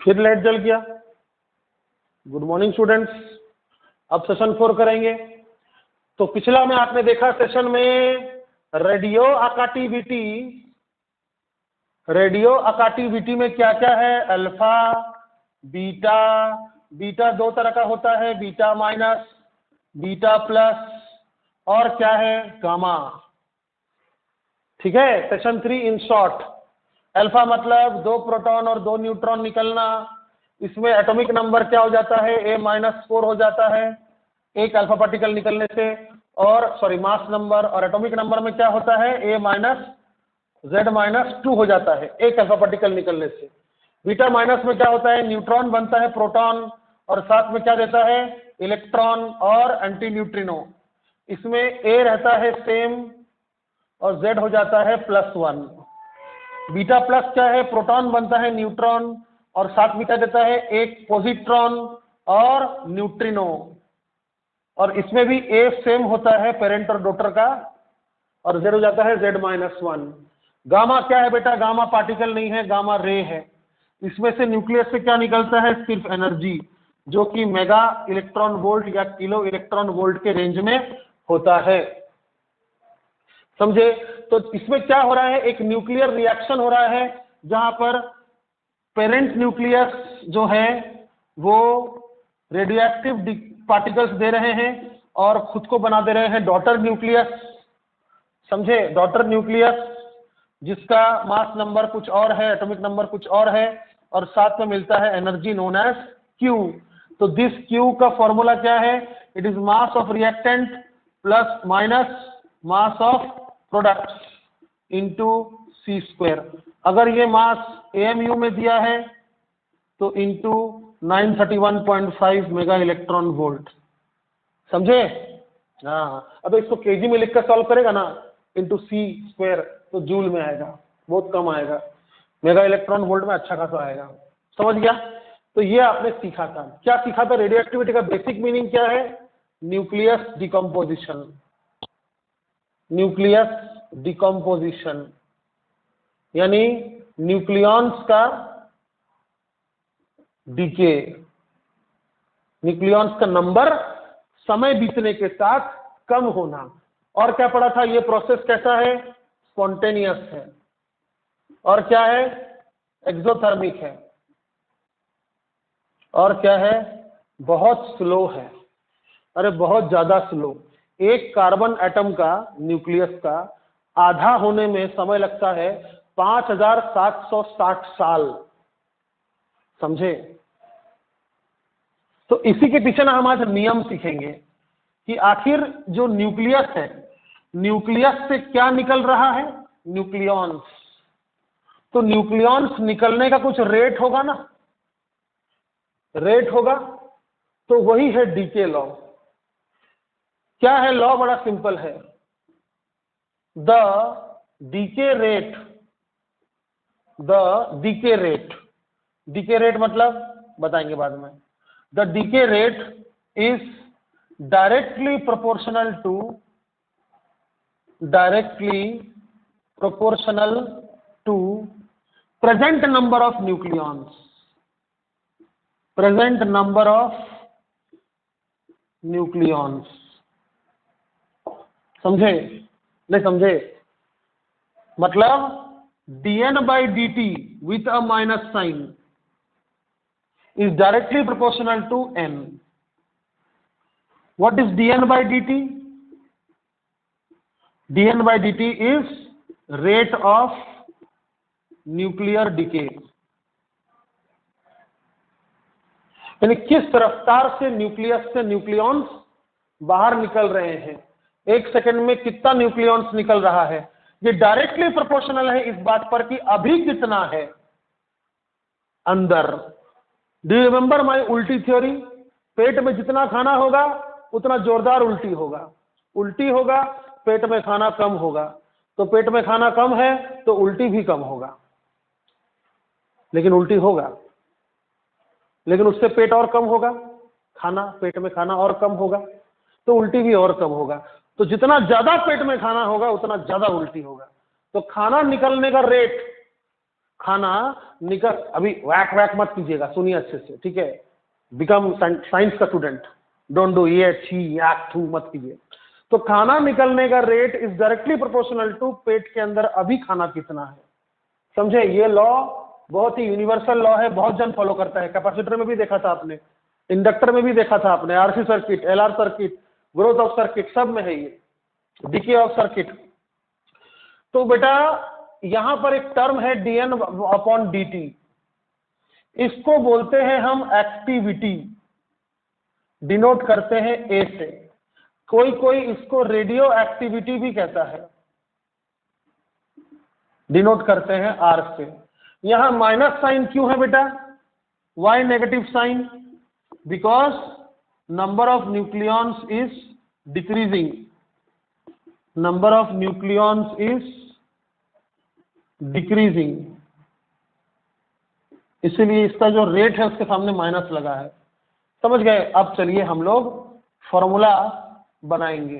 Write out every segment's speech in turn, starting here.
फिर लाइट जल गया। गुड मॉर्निंग स्टूडेंट्स, अब सेशन 4 करेंगे। तो पिछला में आपने देखा सेशन में रेडियो अकाटिविटी में क्या क्या है, अल्फा, बीटा। बीटा दो तरह का होता है, बीटा माइनस, बीटा प्लस, और क्या है, गामा। ठीक है, सेशन 3 इन शॉर्ट। अल्फा मतलब 2 प्रोटॉन और 2 न्यूट्रॉन निकलना। इसमें एटॉमिक नंबर क्या हो जाता है, A-4 हो जाता है एक अल्फा पार्टिकल निकलने से। और सॉरी, मास नंबर और एटॉमिक नंबर में क्या होता है, A-Z-2 हो जाता है एक अल्फा पार्टिकल निकलने से। बीटा माइनस में क्या होता है, न्यूट्रॉन बनता है प्रोटॉन, और साथ में क्या देता है, इलेक्ट्रॉन और एंटी न्यूट्रिनो। इसमें A रहता है सेम और Z हो जाता है +1। बीटा प्लस क्या है, प्रोटॉन बनता है न्यूट्रॉन, और साथ में क्या देता है, एक पॉजिट्रॉन और न्यूट्रिनो। और इसमें भी A सेम होता है पेरेंट और डॉटर का, और Z हो जाता है Z-1। गामा क्या है बेटा, गामा पार्टिकल नहीं है, गामा रे है। इसमें से न्यूक्लियस से क्या निकलता है, सिर्फ एनर्जी, जो कि मेगा इलेक्ट्रॉन वोल्ट या किलो इलेक्ट्रॉन वोल्ट के रेंज में होता है। समझे? तो इसमें क्या हो रहा है, एक न्यूक्लियर रिएक्शन हो रहा है, जहां पर पेरेंट न्यूक्लियस जो है वो रेडियोएक्टिव पार्टिकल्स दे रहे हैं और खुद को बना दे रहे हैं डॉटर न्यूक्लियस। समझे? डॉटर न्यूक्लियस जिसका मास नंबर कुछ और है, एटॉमिक नंबर कुछ और है, और साथ में मिलता है एनर्जी नोन एज Q। तो दिस Q का फॉर्मूला क्या है, it is mass of reactant plus minus mass of product into C²। अगर ये मास AMU में दिया है तो इंटू 931.5 मेगा इलेक्ट्रॉन वोल्ट। समझे? हाँ, अब इसको केजी में लिखकर सॉल्व करेगा ना, इंटू C² तो जूल में आएगा, बहुत कम आएगा। मेगा इलेक्ट्रॉन वोल्ट में अच्छा खासा आएगा। समझ गया? तो ये आपने सीखा था। क्या सीखा था? रेडियो एक्टिविटी का बेसिक मीनिंग क्या है, न्यूक्लियस डिकम्पोजिशन। न्यूक्लियस डिकम्पोजिशन यानी न्यूक्लियॉन्स का डीके, न्यूक्लियॉन्स का नंबर समय बीतने के साथ कम होना। और क्या पढ़ा था, ये प्रोसेस कैसा है, स्पॉन्टेनियस है, और क्या है, एक्सोथर्मिक है, और क्या है, बहुत स्लो है। अरे बहुत ज्यादा स्लो। एक कार्बन एटम का, न्यूक्लियस का आधा होने में समय लगता है 5760 साल। समझे? तो इसी के पीछे ना हम आज नियम सीखेंगे कि आखिर जो न्यूक्लियस है, न्यूक्लियस से क्या निकल रहा है, न्यूक्लियॉन्स। तो न्यूक्लियॉन्स निकलने का कुछ रेट होगा ना, रेट होगा, तो वही है डीके लॉ। क्या है लॉ? बड़ा सिंपल है, the decay rate, decay rate मतलब बताएंगे बाद में। The decay rate is directly proportional to present number of nucleons, समझे? नहीं समझे? मतलब dN/dt with a minus sign is directly proportional to N. What is dN/dt? dN/dt is rate of nuclear decay, यानी किस रफ्तार से न्यूक्लियस से nucleons बाहर निकल रहे हैं, एक सेकंड में कितना न्यूक्लियॉन्स निकल रहा है। ये डायरेक्टली प्रोपोर्शनल है इस बात पर कि अभी कितना है अंदर। डू यू रिमेंबर माई उल्टी थ्योरी? पेट में जितना खाना होगा उतना जोरदार उल्टी होगा, उल्टी होगा पेट में खाना कम होगा, तो पेट में खाना कम है तो उल्टी भी कम होगा, लेकिन उल्टी होगा, लेकिन उससे पेट और कम होगा, खाना, पेट में खाना और कम होगा, तो उल्टी भी और कम होगा। तो जितना ज्यादा पेट में खाना होगा उतना ज्यादा उल्टी होगा। तो खाना निकलने का रेट खाना निकल, अभी वैक वैक मत कीजिएगा, सुनिए अच्छे से, ठीक है, बिकम साइंस का स्टूडेंट, डोंट डू ये छी याक थू मत कीजिए। तो खाना निकलने का rate is directly proportional to पेट के अंदर अभी खाना कितना है। समझे, ये लॉ बहुत ही यूनिवर्सल लॉ है, बहुत जन फॉलो करता है। कैपेसिटर में भी देखा था आपने, इंडक्टर में भी देखा था आपने, RC circuit, LR circuit, growth of circuit, सब में है ये, डीके ऑफ सर्किट। तो बेटा यहां पर एक टर्म है dn अपॉन dt, इसको बोलते हैं हम एक्टिविटी, डिनोट करते हैं ए से। कोई कोई इसको रेडियो एक्टिविटी भी कहता है, डिनोट करते हैं आर से। यहां माइनस साइन क्यों है बेटा, why negative sign, because number of nucleons is decreasing, number of nucleons is decreasing, इसीलिए इसका जो रेट है उसके सामने माइनस लगा है। समझ गए। अब चलिए हम लोग फॉर्मूला बनाएंगे।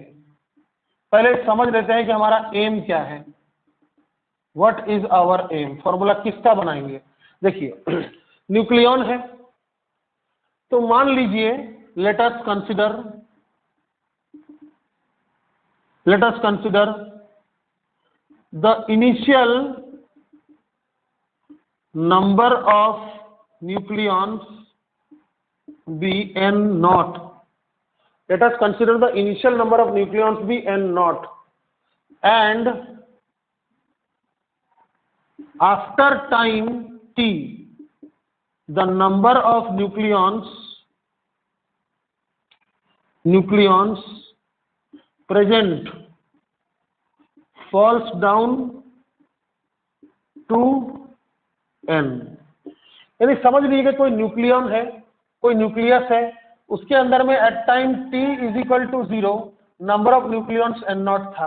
पहले समझ लेते हैं कि हमारा एम क्या है, what is our aim. Formula किसका बनाएंगे, देखिए न्यूक्लियॉन है, तो मान लीजिए let us consider the initial number of nucleons be n naught. Let us consider the initial number of nucleons be n naught, and after time t the number of nucleons present falls down to n। यानी समझ लीजिए कोई nucleon है, कोई nucleus है, उसके अंदर में at time t is equal to 0 number of nucleons n naught था।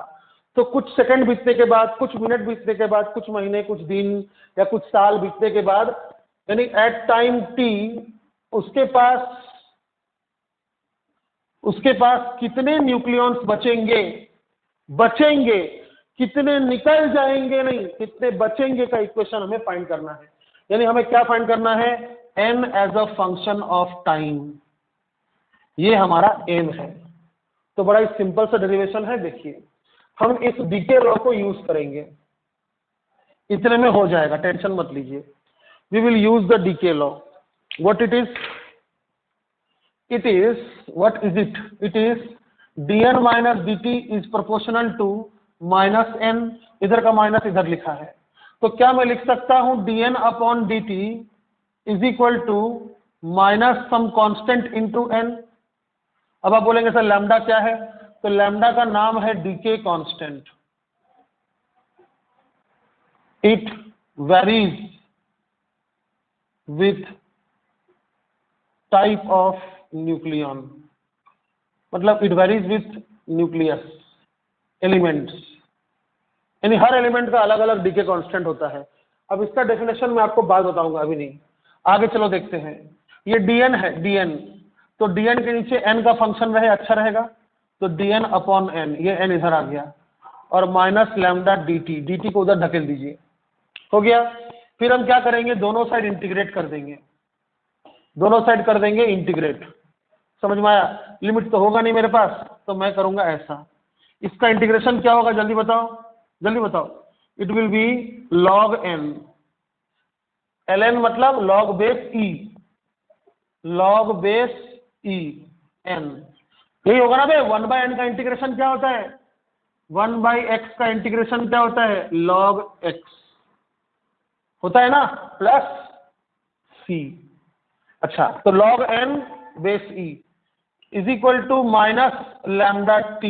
तो कुछ सेकंड बीतने के बाद, कुछ मिनट बीतने के बाद, कुछ महीने, कुछ दिन या कुछ साल बीतने के बाद, यानी एट टाइम t उसके पास कितने न्यूक्लियॉन्स बचेंगे, कितने निकल जाएंगे नहीं, कितने बचेंगे का इक्वेशन हमें फाइंड करना है। यानी हमें क्या फाइंड करना है, n as a function of time, ये हमारा एम है। तो बड़ा ही सिंपल सा डेरिवेशन है, देखिए हम इस डीके लॉ को यूज करेंगे, इतने में हो जाएगा, टेंशन मत लीजिए। We will use the decay law. What it is what is it is dn minus dt is proportional to minus n, इधर का माइनस इधर लिखा है, तो क्या मैं लिख सकता हूं dn upon dt is equal to minus some constant into n। अब आप बोलेंगे सर लैम्डा क्या है, तो लैम्डा का नाम है decay constant, it varies with type of nucleon, मतलब it varies with nucleus elements, यानी हर एलिमेंट का अलग अलग डीके कांस्टेंट होता है। अब इसका डेफिनेशन मैं आपको बाद बताऊंगा, अभी नहीं, आगे चलो देखते हैं। ये dn है, dn, तो dn के नीचे n का फंक्शन रहे अच्छा रहेगा, तो dn अपॉन n, ये n इधर आ गया, और माइनस लैम्डा dt को उधर ढकेल दीजिए, हो गया। फिर हम क्या करेंगे, दोनों साइड इंटीग्रेट कर देंगे, इंटीग्रेट। समझ में आया, लिमिट तो होगा नहीं मेरे पास, तो मैं करूंगा ऐसा, इसका इंटीग्रेशन क्या होगा जल्दी बताओ, it will be log n, ln मतलब log बेस e n, यही होगा ना भाई। 1/n का इंटीग्रेशन क्या होता है, 1/x का इंटीग्रेशन क्या होता है, log x होता है ना, प्लस c। अच्छा, तो log n base e is equal to minus lambda t।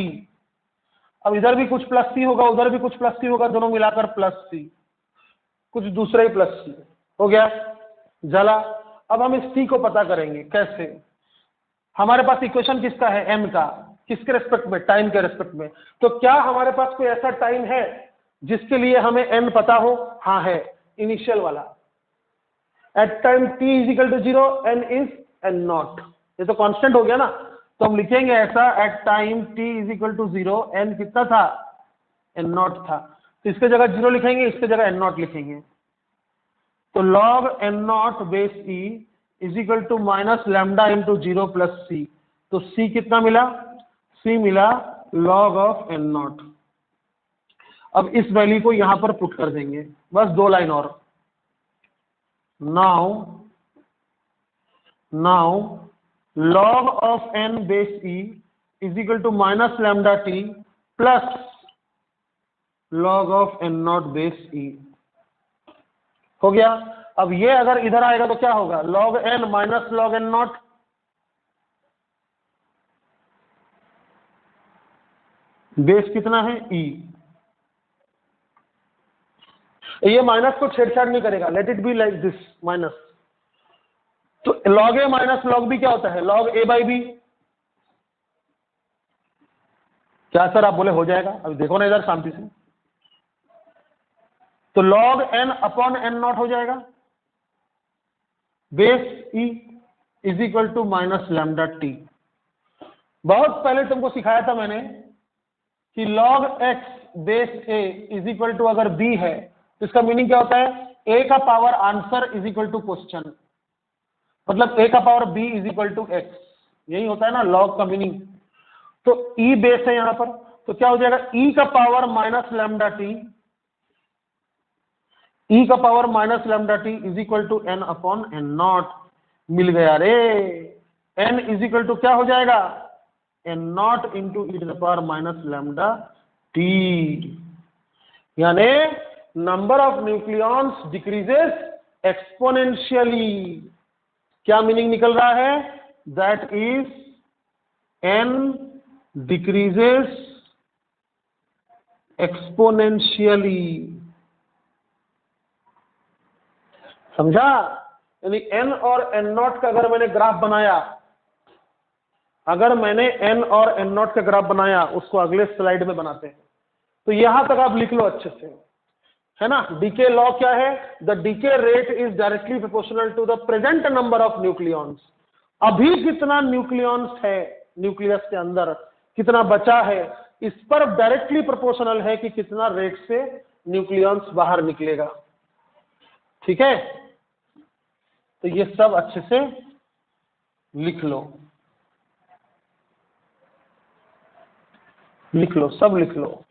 अब इधर भी कुछ प्लस सी होगा, उधर भी कुछ प्लस सी होगा, दोनों मिलाकर प्लस सी, कुछ दूसरा ही प्लस सी, हो गया जला। अब हम इस सी को पता करेंगे कैसे, हमारे पास इक्वेशन किसका है, एम का, किसके रेस्पेक्ट में, टाइम के रेस्पेक्ट में। तो क्या हमारे पास कोई ऐसा टाइम है जिसके लिए हमें एन पता हो, हाँ है, इनिशियल वाला, at time T is equal to 0 N is N naught, ये तो कांस्टेंट हो गया ना, तो हम लिखेंगे ऐसा, at time t is equal to 0 n कितना था, n नॉट था, तो इसके जगह 0 लिखेंगे, इसके जगह n नॉट लिखेंगे। तो log n not base E is equal to minus lambda into 0 plus C. तो c कितना मिला? c मिला log ऑफ n नॉट। अब इस वैल्यू को यहां पर पुट कर देंगे, बस 2 लाइन और। Now log of n base E is equal to minus lambda T plus log of n not base E हो गया। अब ये अगर इधर आएगा तो क्या होगा? log n minus log n not. Base कितना है? e। ये माइनस को छेड़छाड़ नहीं करेगा, let it be like this minus. तो log a minus log b क्या होता है? log a by B. क्या सर आप बोले हो जाएगा? अभी देखो ना इधर शांति से। तो log n upon n naught हो जाएगा, base e is equal to minus lambda T. बहुत पहले तुमको सिखाया था मैंने कि log x base a is equal to अगर b है तो इसका मीनिंग क्या होता है? a का power answer is equal to question, मतलब a का power b is equal to x। यही होता है ना log का मीनिंग। तो e बेस है यहां पर, तो क्या हो जाएगा? e का power minus lambda T, e का power minus lambda t is equal to n upon n nought. मिल गया रे। n इज इक्वल टू क्या हो जाएगा? n not into e to the power minus lambda t. यानी number of nucleons decreases exponentially. क्या meaning निकल रहा है? That is n decreases exponentially. समझा? यानी n और n नॉट का अगर मैंने ग्राफ बनाया, n और n नॉट का ग्राफ बनाया, उसको अगले स्लाइड में बनाते हैं। तो यहां तक आप लिख लो अच्छे से, है ना? डीके लॉ क्या है? The decay rate is directly proportional to the present number of nucleons. अभी कितना न्यूक्लियॉन्स है न्यूक्लियस के अंदर, कितना बचा है, इस पर डायरेक्टली प्रोपोर्शनल है कि कितना रेट से न्यूक्लियॉन्स बाहर निकलेगा। ठीक है? तो ये सब अच्छे से लिख लो, सब लिख लो।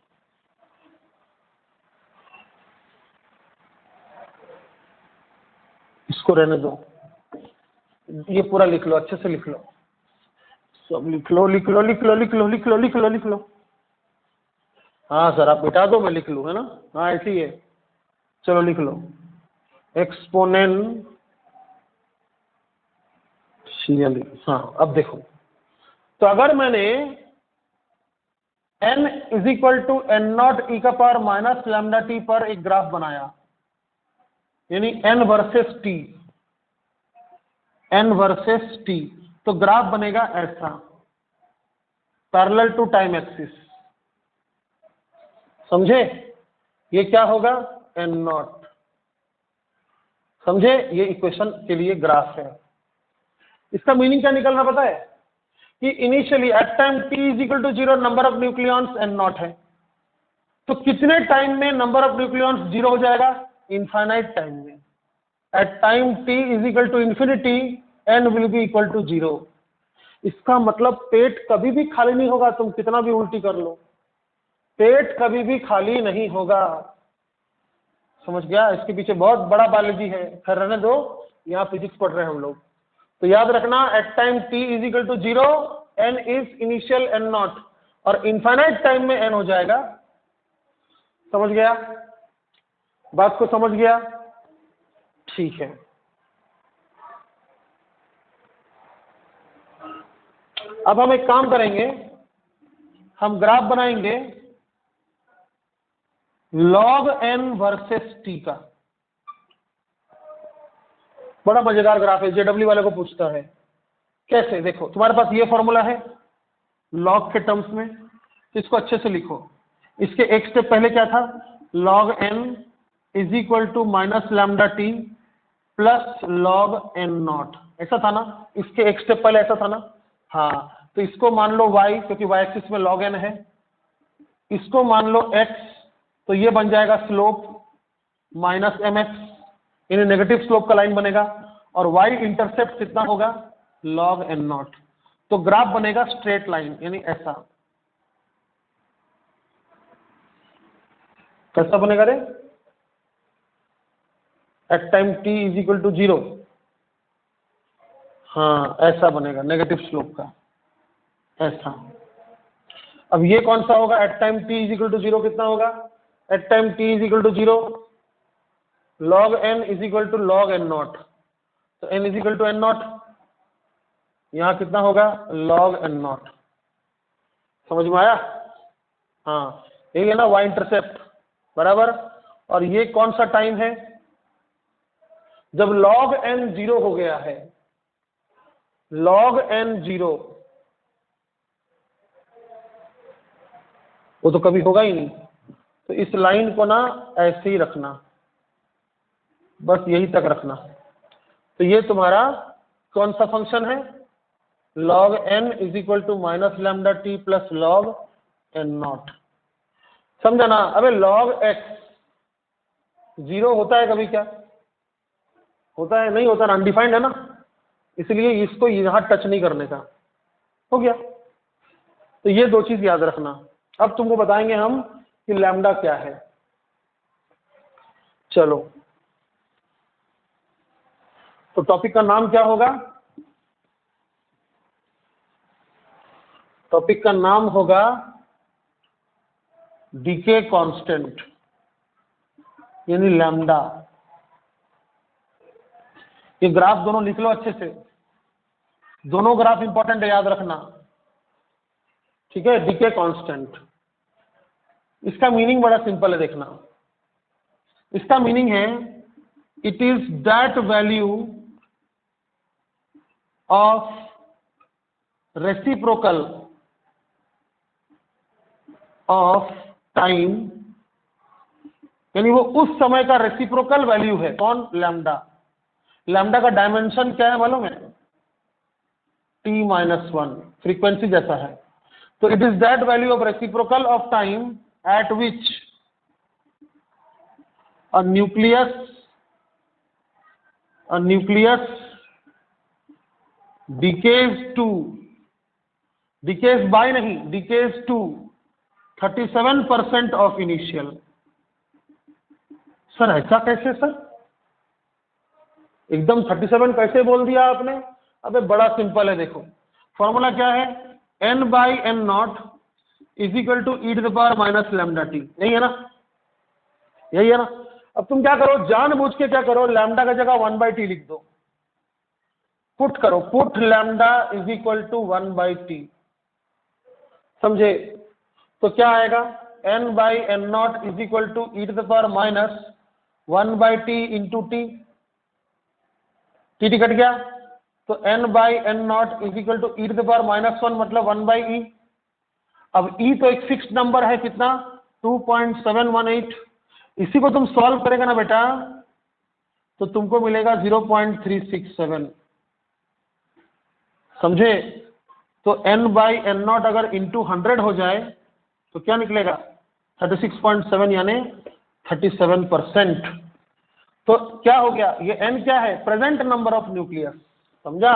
इसको रहने दो, ये पूरा लिख लो, अच्छे से लिख लो, सब लिख लो। हाँ सर आप मिटा दो, मैं लिख लूँ, है ना? हाँ ऐसे ही है। चलो लिख लो, एक्सपोनेंशियली। हाँ अब देखो, तो अगर मैंने n is equal to N not e का पावर माइनस लैम्डा टी पर एक ग्राफ बनाया, यानी n वर्सेस t, तो ग्राफ बनेगा ऐसा, पैरेलल टू टाइम एक्सिस। समझे? ये क्या होगा? n not. समझे? ये इक्वेशन के लिए ग्राफ है। इसका मीनिंग क्या निकलना पता है? कि initially at time t is equal to 0 number of nucleons n naught है, तो कितने टाइम में नंबर ऑफ न्यूक्लियॉन्स 0 हो जाएगा? इनफाइनाइट टाइम में। At time t is equal to infinity n will be equal to 0। इसका मतलब पेट कभी भी खाली नहीं होगा, तुम कितना भी उल्टी कर लो, पेट कभी भी खाली नहीं होगा। समझ गया? इसके पीछे बहुत बड़ा बायोलॉजी है, खैर रहने दो, यहाँ फिजिक्स पढ़ रहे हैं हम लोग। तो याद रखना, at time t is equal to 0 n is initial n naught, और इनफाइनाइट टाइम में n हो जाएगा। समझ गया? बात को समझ गया? ठीक है। अब हम एक काम करेंगे, हम ग्राफ बनाएंगे log n वर्सेस t का। बड़ा मजेदार ग्राफ है, जेडब्ल्यू वाले को पूछता है। कैसे? देखो तुम्हारे पास ये फॉर्मूला है log के टर्म्स में, इसको अच्छे से लिखो। इसके एक स्टेप पहले क्या था? log n is equal to minus lambda T plus log n naught, ऐसा था ना? इसके एक स्टेप पहले ऐसा था ना? हाँ, तो इसको मान लो y, क्योंकि y एक्सिस में log n है। इसको मान लो x, तो ये बन जाएगा स्लोप माइनस mx यानी नेगेटिव स्लोप का लाइन बनेगा, और y इंटरसेप्ट कितना होगा, log n नॉट। तो ग्राफ बनेगा स्ट्रेट लाइन, यानी ऐसा। कैसा बनेगा रे, at time t is equal to 0, हाँ ऐसा बनेगा नेगेटिव स्लोप का, ऐसा। अब ये कौन सा होगा, at time t is equal to 0 कितना होगा, at time t is equal to 0 log n is equal to log n naught. तो n is equal to n naught, यहाँ कितना होगा, log n नॉट। समझ में आया, हाँ यही है ना y इंटरसेप्ट, बराबर। और ये कौन सा टाइम है, जब log n 0 हो गया है, log n 0, वो तो कभी होगा ही नहीं। तो इस लाइन को ना ऐसे ही रखना, बस यही तक रखना। तो ये तुम्हारा कौन सा फंक्शन है, log n is equal to minus lambda T plus log n naught. समझा ना। अबे log x 0 होता है कभी, क्या होता है, नहीं होता ना, अनडिफाइंड है ना, इसलिए इसको यहां टच नहीं करने का, हो गया। तो ये दो चीज याद रखना। अब तुमको बताएंगे हम कि लैम्डा क्या है। चलो, तो टॉपिक का नाम क्या होगा, टॉपिक का नाम होगा डीके कांस्टेंट, यानी लैम्डा। ये ग्राफ दोनों लिख लो अच्छे से, दोनों ग्राफ इंपॉर्टेंट है, याद रखना, ठीक है। डीके कांस्टेंट, इसका मीनिंग बड़ा सिंपल है, देखना। इसका मीनिंग है, it is that value of reciprocal of time, यानी वो उस समय का रेसिप्रोकल वैल्यू है, कौन, लैम्डा। लैम्डा का डायमेंशन क्या है मालूम है, t-1, फ्रीक्वेंसी जैसा है। तो it is that value of reciprocal of time at which a nucleus decays by नहीं, decays to 37% of initial. Sir ऐसा कैसे सर, एकदम 37 कैसे बोल दिया आपने। अबे बड़ा सिंपल है, देखो फॉर्मूला क्या है, n by N naught is equal to E to the power minus lambda T, यही है ना, यही है ना। अब तुम क्या करो, जानबूझ के क्या करो, लैम्डा का जगह 1/t लिख दो, पुट करो, put lambda is equal to 1/t, समझे। तो क्या आएगा, n by N naught is equal to E to the power minus 1/t into T, T cut गया, तो n by N naught is equal to E to the power -1 मतलब 1/e। अब e तो एक फिक्स्ड नंबर है, कितना, 2.718। इसी को तुम सॉल्व करेगा ना बेटा, तो तुमको मिलेगा 0.367, समझे। तो n बाई एन नॉट अगर इंटू 100 हो जाए तो क्या निकलेगा, 36.7 यानी 37%। तो क्या हो गया, ये n क्या है, प्रेजेंट नंबर ऑफ न्यूक्लियस, समझा।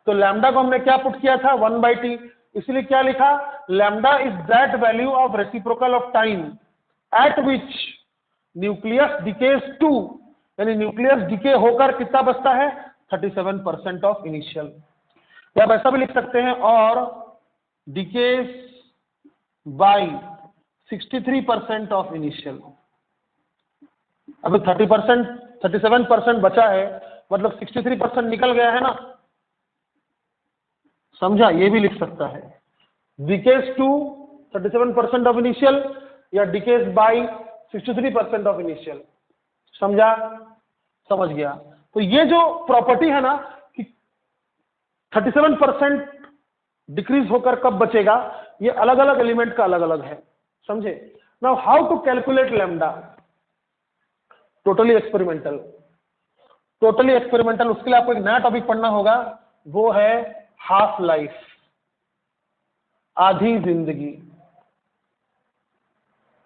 तो लैम्डा को हमने क्या पुट किया था, 1/t, इसलिए क्या लिखा, lambda is that value of reciprocal of time at which nucleus decays to, यानी न्यूक्लियस डिके होकर कितना बचता है, 37% ऑफ इनिशियल। या आप ऐसा भी लिख सकते हैं, और डिकेज बाई 63% ऑफ इनिशियल। अभी 37% बचा है, मतलब 63% निकल गया है ना, समझा। ये भी लिख सकता है, डिकेज टू 37% ऑफ इनिशियल या डिकेज बाई 63% ऑफ इनिशियल, समझा, समझ गया। तो ये जो प्रॉपर्टी है ना कि 37% डिक्रीज होकर कब बचेगा, ये अलग अलग एलिमेंट का अलग अलग है, समझे। Now how to calculate lambda, totally experimental, totally experimental. उसके लिए आपको एक नया टॉपिक पढ़ना होगा, वो है हाफ लाइफ, आधी जिंदगी,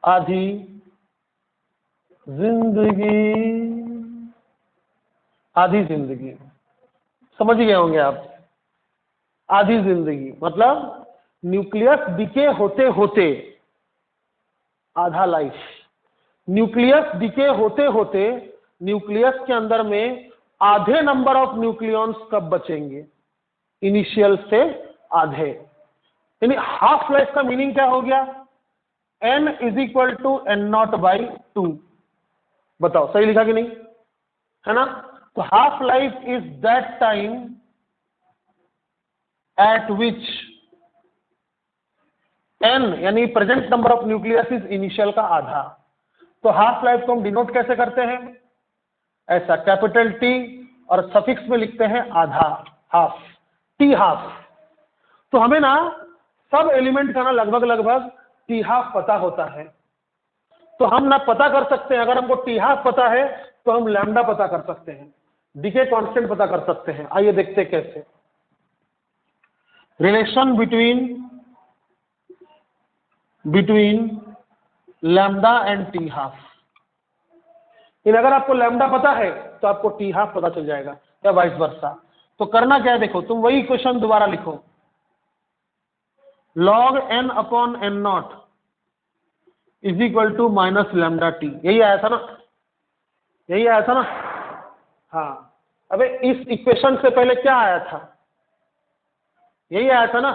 आधी जिंदगी। आधी जिंदगी, समझ गए होंगे आप। आधी जिंदगी मतलब न्यूक्लियस डिके होते होते आधा लाइफ। न्यूक्लियस डिके होते होते न्यूक्लियस के अंदर में आधे नंबर ऑफ न्यूक्लियॉन्स कब बचेंगे? इनिशियल से आधे, यानी हाफ लाइफ का मीनिंग क्या हो गया? n is equal to N naught by two. बताओ सही लिखा कि नहीं, है ना? तो half life is that time at which n यानी present number of nucleus is initial का आधा। तो हाफ लाइफ को हम डिनोट कैसे करते हैं? ऐसा, कैपिटल टी और सफिक्स में लिखते हैं आधा, हाफ, टी हाफ। तो हमें ना सब एलिमेंट का ना लगभग लगभग टी हाफ पता होता है। तो हम ना पता कर सकते हैं, अगर हमको टी हाफ पता है तो हम लैम्डा पता कर सकते हैं, डीके कांस्टेंट पता कर सकते हैं। आइए देखते हैं कैसे। Relation between lambda and t half. इन अगर आपको लैम्डा पता है तो आपको टी हाफ पता चल जाएगा, या वाइस वर्सा। तो करना क्या है, देखो तुम वही क्वेश्चन दोबारा लिखो, log n upon N naught is equal to minus lambda T. यही आया था ना, यही आया था ना? हाँ, अबे इस इक्वेशन से पहले क्या आया था? यही आया था ना?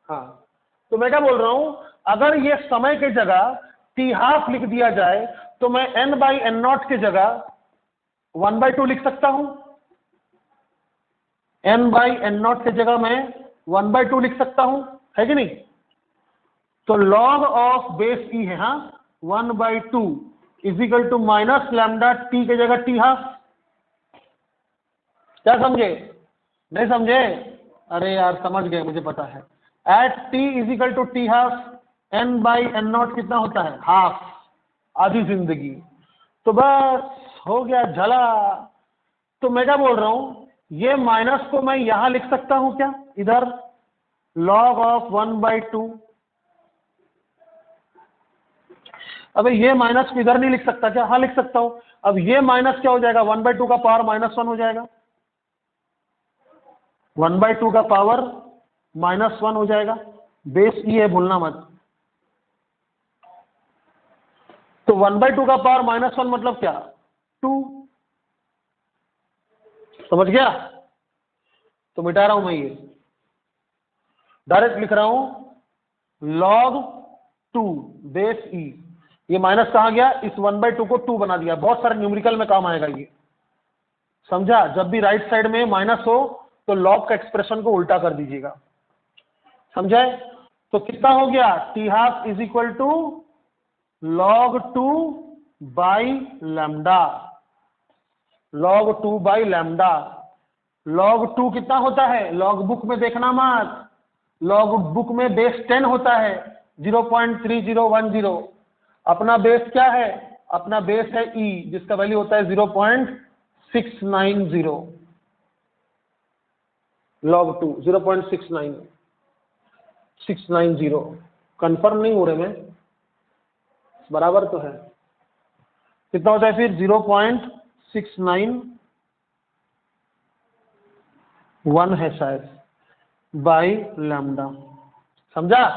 हाँ, तो मैं क्या बोल रहा हूं, अगर ये समय की जगह टी हाफ लिख दिया जाए तो मैं n बाई एन नॉट की जगह 1/2 लिख सकता हूं। n बाई एन नॉट की जगह मैं 1/2 लिख सकता हूं, है कि नहीं? तो log ऑफ बेस ई है, हाँ, 1/2 is equal to minus lambda T की जगह टी हाफ। क्या समझे? नहीं समझे? अरे यार समझ गए, मुझे पता है। At T is equal to T half, n by N naught कितना होता है? हाफ, आधी जिंदगी। तो बस हो गया झला। तो मैं क्या बोल रहा हूं, ये माइनस को मैं यहां लिख सकता हूं क्या? इधर log ऑफ 1/2। अबे ये माइनस को इधर नहीं लिख सकता क्या? हाँ लिख सकता हूं। अब ये माइनस क्या हो जाएगा? 1/2 का पावर -1 हो जाएगा। 1/2 का पावर -1 हो जाएगा। बेस ई है, भूलना मत। तो 1/2 का पावर -1 मतलब क्या? 2। समझ गया? तो मिटा रहा हूं मैं, ये डायरेक्ट लिख रहा हूं log 2 बेस ई। ये माइनस कहां गया? इस 1/2 को 2 बना दिया। बहुत सारे न्यूमेरिकल में काम आएगा ये, समझा? जब भी राइट साइड में माइनस हो तो log का एक्सप्रेशन को उल्टा कर दीजिएगा, समझे? तो कितना हो गया? T half is equal to log 2 by lambda. log 2 by lambda. log 2 कितना होता है? लॉग बुक में देखना मत, लॉग बुक में बेस 10 होता है, 0.3010। अपना बेस क्या है? अपना बेस है ई, जिसका वैल्यू होता है 0.690। log 2 0.690। कंफर्म नहीं हो रहे मैं, बराबर तो है। कितना होता है फिर? 0.691 है शायद, बाई लैम्डा। समझा?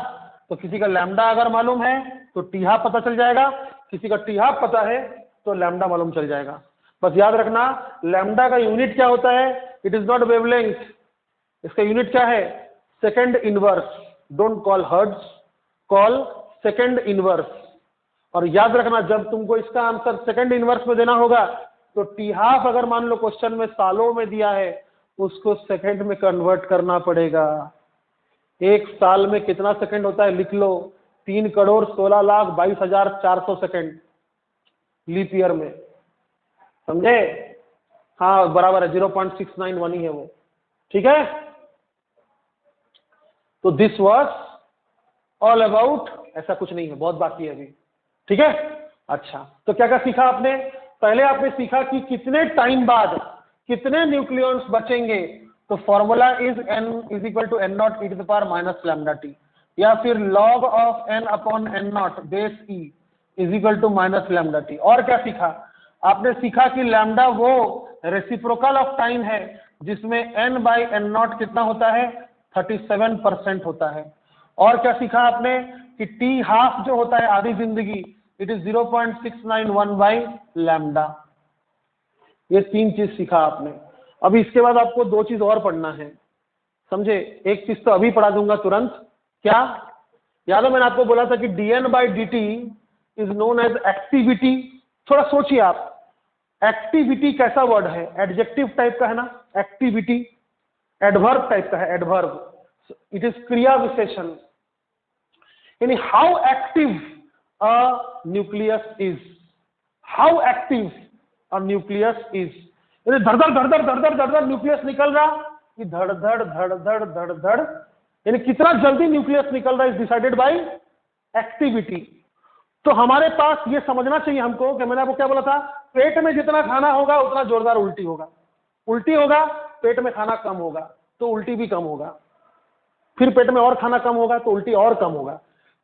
तो किसी का लैम्डा अगर मालूम है तो टी हाफ पता चल जाएगा, किसी का टी हाफ पता है तो लैम्डा मालूम चल जाएगा। बस याद रखना, लैम्डा का यूनिट क्या होता है? इट इज नॉट वेवलेंथ, इसका यूनिट क्या है? Second inverse. Don't call hertz, call second inverse. और याद रखना, जब तुमको इसका आंसर सेकंड इनवर्स में देना होगा तो टी हाफ अगर मान लो क्वेश्चन में सालों में दिया है, उसको सेकंड में कन्वर्ट करना पड़ेगा। एक साल में कितना सेकंड होता है लिख लो, 3,16,22,400 सेकंड लीप ईयर में, समझे? हाँ बराबर है, 0.691 ही है वो, ठीक है? तो दिस वाज ऑल अबाउट, ऐसा कुछ नहीं है, बहुत बाकी है अभी, ठीक है? अच्छा, तो क्या क्या सीखा आपने? पहले आपने सीखा कि कितने टाइम बाद कितने न्यूक्लियॉन्स बचेंगे। तो formula is n is equal to n naught e to the power minus lambda T, या फिर log of n upon n not base E is equal to minus lambda T. और क्या सीखा? आपने सीखा कि लैम्डा वो रेसिप्रोकल ऑफ टाइम है जिसमें n/n0 कितना होता है 37% होता है। और क्या सीखा आपने कि t हाफ जो होता है आधी जिंदगी इट इज 0.691 बाई लैम्डा। ये 3 चीज सीखा आपने। अभी इसके बाद आपको 2 चीज और पढ़ना है, समझे। एक चीज तो अभी पढ़ा दूंगा तुरंत, क्या याद है मैंने आपको बोला था कि dn/dt is known as activity. थोड़ा सोचिए आप, एक्टिविटी कैसा वर्ड है, एडजेक्टिव टाइप का है ना, एक्टिविटी एडवर्ब टाइप का है, एडवर्ब, इट इज क्रिया विशेषण, यानी how active a nucleus is, how active a nucleus is, यानी धड़ धड़ धड़ धड़ धड़ धड़ धड़ धड़ न्यूक्लियस निकल रहा कि धड़ धड़ धड़ धड़ धड़ धड़, यानी कितना जल्दी न्यूक्लियस निकल रहा इज डिसाइडेड बाय एक्टिविटी। तो हमारे पास ये समझना चाहिए हमको कि मैंने आपको क्या बोला था, पेट में जितना खाना होगा उतना जोरदार उल्टी होगा, उल्टी होगा पेट में खाना कम होगा तो उल्टी भी कम होगा, फिर पेट में और खाना कम होगा तो उल्टी और कम होगा।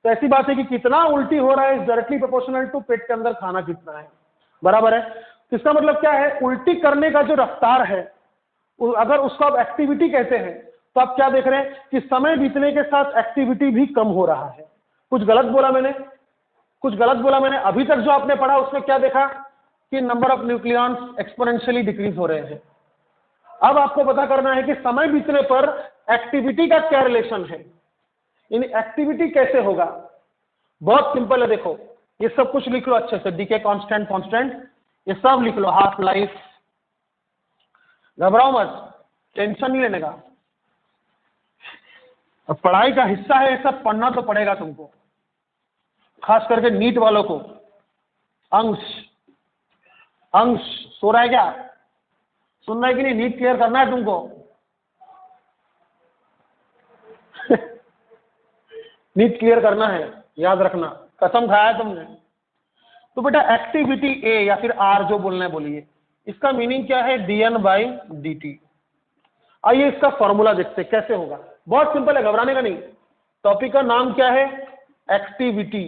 तो ऐसी बात है कि कितना उल्टी हो रहा है इज डायरेक्टली प्रोपोर्शनल टू पेट के अंदर खाना कितना है, बराबर है। तो इसका मतलब क्या है, उल्टी करने का जो रफ्तार है अगर उसको आप एक्टिविटी कहते हैं तो आप क्या देख रहे हैं कि समय बीतने के साथ एक्टिविटी भी कम हो रहा है। कुछ गलत बोला मैंने, कुछ गलत बोला मैंने। अभी तक जो आपने पढ़ा उसमें क्या देखा कि number of nucleons exponentially decrease हो रहे हैं। अब आपको पता करना है कि समय बीतने पर एक्टिविटी का क्या रिलेशन है, यानी एक्टिविटी कैसे होगा। बहुत सिंपल है, देखो ये सब कुछ लिख लो अच्छे से, डीके कांस्टेंट कांस्टेंट ये सब लिख लो, हाफ लाइफ, घबराओ मत, टेंशन नहीं लेने का। अब पढ़ाई का हिस्सा है, ये सब पढ़ना तो पड़ेगा तुमको, खास करके नीट वालों को। अंश अंश सो रहा है क्या, सुनना है कि नहीं, नीट क्लियर करना है तुमको नीट क्लियर करना है, याद रखना, कसम खाया है तुमने। तो बेटा एक्टिविटी ए या फिर आर जो बोलना है बोलिए, इसका मीनिंग क्या है, dn/dt। आइए इसका फॉर्मूला देखते हैं कैसे होगा, बहुत सिंपल है, घबराने का नहीं। टॉपिक का नाम क्या है, एक्टिविटी।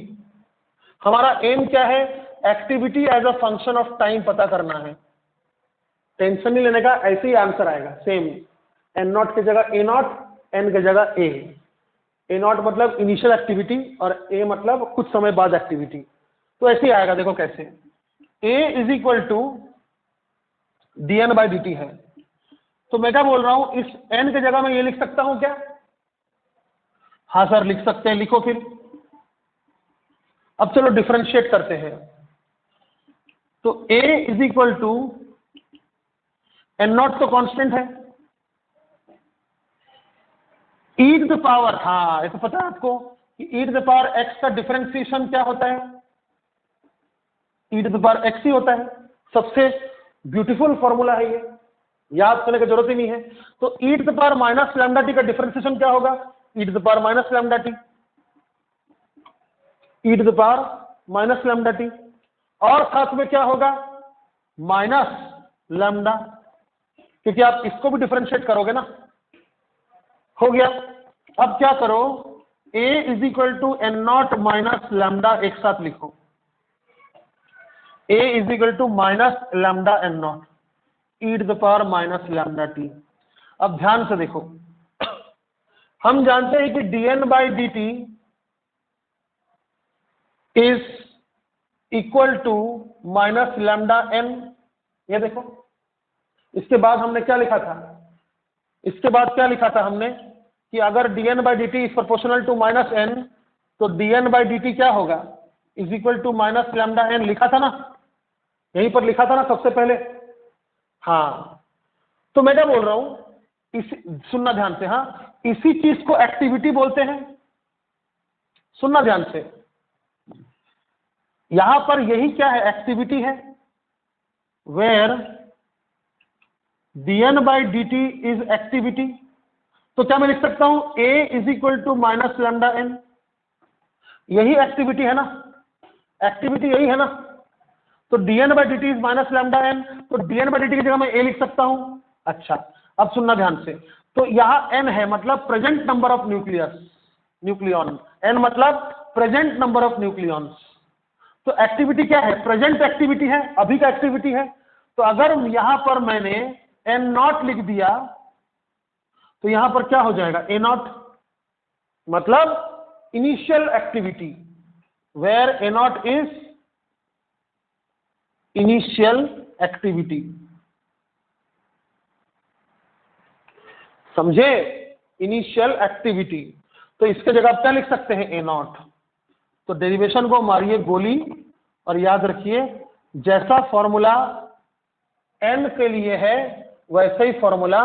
हमारा एम क्या है, activity as a function of time पता करना है। टेंशन नहीं लेने का, ऐसे ही आंसर आएगा सेम, n0 की जगह a0, n की जगह a। a0 मतलब इनिशियल एक्टिविटी और a मतलब कुछ समय बाद एक्टिविटी। तो ऐसे ही आएगा, देखो कैसे, a is equal to dn/dt है। तो मैं क्या बोल रहा हूं, इस n की जगह मैं ये लिख सकता हूं क्या, हाँ सर लिख सकते हैं, लिखो फिर। अब चलो डिफरेंशिएट करते हैं। तो a is equal to n0 तो कांस्टेंट है, e टू द पावर, हाँ ये तो पता है आपको कि e to the power x का डिफरेंशिएशन क्या होता है, e to the power x ही होता है। सबसे ब्यूटीफुल फॉर्मूला है ये, याद करने की जरूरत ही नहीं है। तो e to the power minus lambda T का डिफरेंशिएशन क्या होगा, e to the power minus lambda T, e to the power minus lambda T, और साथ में क्या होगा, माइनस लैम्डा, क्योंकि आप इसको भी डिफरेंशिएट करोगे ना, हो गया। अब क्या करो, a is equal to n0 minus lambda, एक साथ लिखो, a is equal to minus lambda n0 e to the power minus lambda T. अब ध्यान से देखो, हम जानते हैं कि dn/dt is equal to minus lambda n। ये देखो, इसके बाद हमने क्या लिखा था, इसके बाद क्या लिखा था हमने कि अगर dn/dt is proportional to minus n तो dn/dt क्या होगा, is equal to minus lambda n, लिखा था ना, यहीं पर लिखा था ना सबसे पहले। हाँ तो मैं क्या बोल रहा हूं, इस सुनना ध्यान से, हाँ इसी चीज को एक्टिविटी बोलते हैं, सुनना ध्यान से। यहां पर यही क्या है, एक्टिविटी है, वेयर dn/dt इज एक्टिविटी। तो क्या मैं लिख सकता हूं, a is equal to minus lambda n, यही एक्टिविटी है ना, एक्टिविटी यही है ना। तो dn/dt is minus lambda n, तो dn/dt की जगह मैं a लिख सकता हूं। अच्छा अब सुनना ध्यान से, तो यहां n है मतलब present number of nucleon, n मतलब प्रेजेंट नंबर ऑफ न्यूक्लियॉन्स। तो एक्टिविटी क्या है? प्रेजेंट एक्टिविटी है, अभी का एक्टिविटी है। तो अगर यहां पर मैंने एन नॉट लिख दिया तो यहां पर क्या हो जाएगा? ए नॉट मतलब initial activity, where A nought is initial activity. समझे? Initial activity. तो इसके जगह आप क्या लिख सकते हैं? ए नॉट। तो डेरिवेशन को मारिए गोली और याद रखिए जैसा फॉर्मूला एन के लिए है वैसे ही फॉर्मूला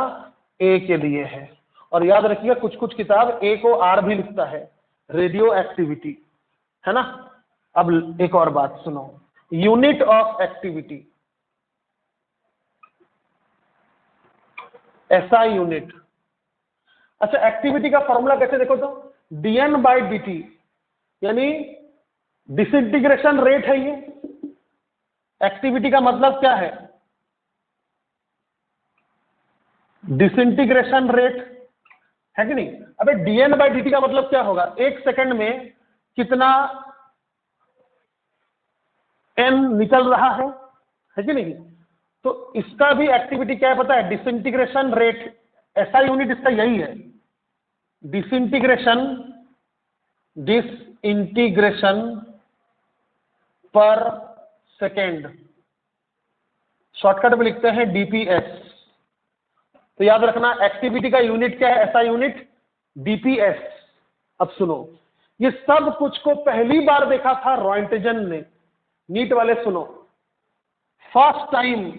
ए के लिए है। और याद रखिए कुछ कुछ किताब ए को आर भी लिखता है, रेडियो एक्टिविटी, है ना। अब एक और बात सुनो, unit of activity, SI unit. अच्छा, एक्टिविटी का फॉर्मूला कैसे देखो तो dn बाई dt, यानी डिसइंटीग्रेशन रेट है ये। एक्टिविटी का मतलब क्या है? डिसइंटीग्रेशन रेट है कि नहीं? अबे dn बाई dt का मतलब क्या होगा? एक सेकंड में कितना n निकल रहा है कि नहीं? तो इसका भी एक्टिविटी क्या है पता है? Disintegration rate. ऐसा यूनिट इसका यही है, डिसइंटीग्रेशन पर सेकेंड, शॉर्टकट में लिखते हैं डीपीएस। तो याद रखना एक्टिविटी का यूनिट क्या है? ऐसा यूनिट डीपीएस। अब सुनो, ये सब कुछ को पहली बार देखा था रॉयंटजन ने। नीट वाले सुनो, फर्स्ट टाइम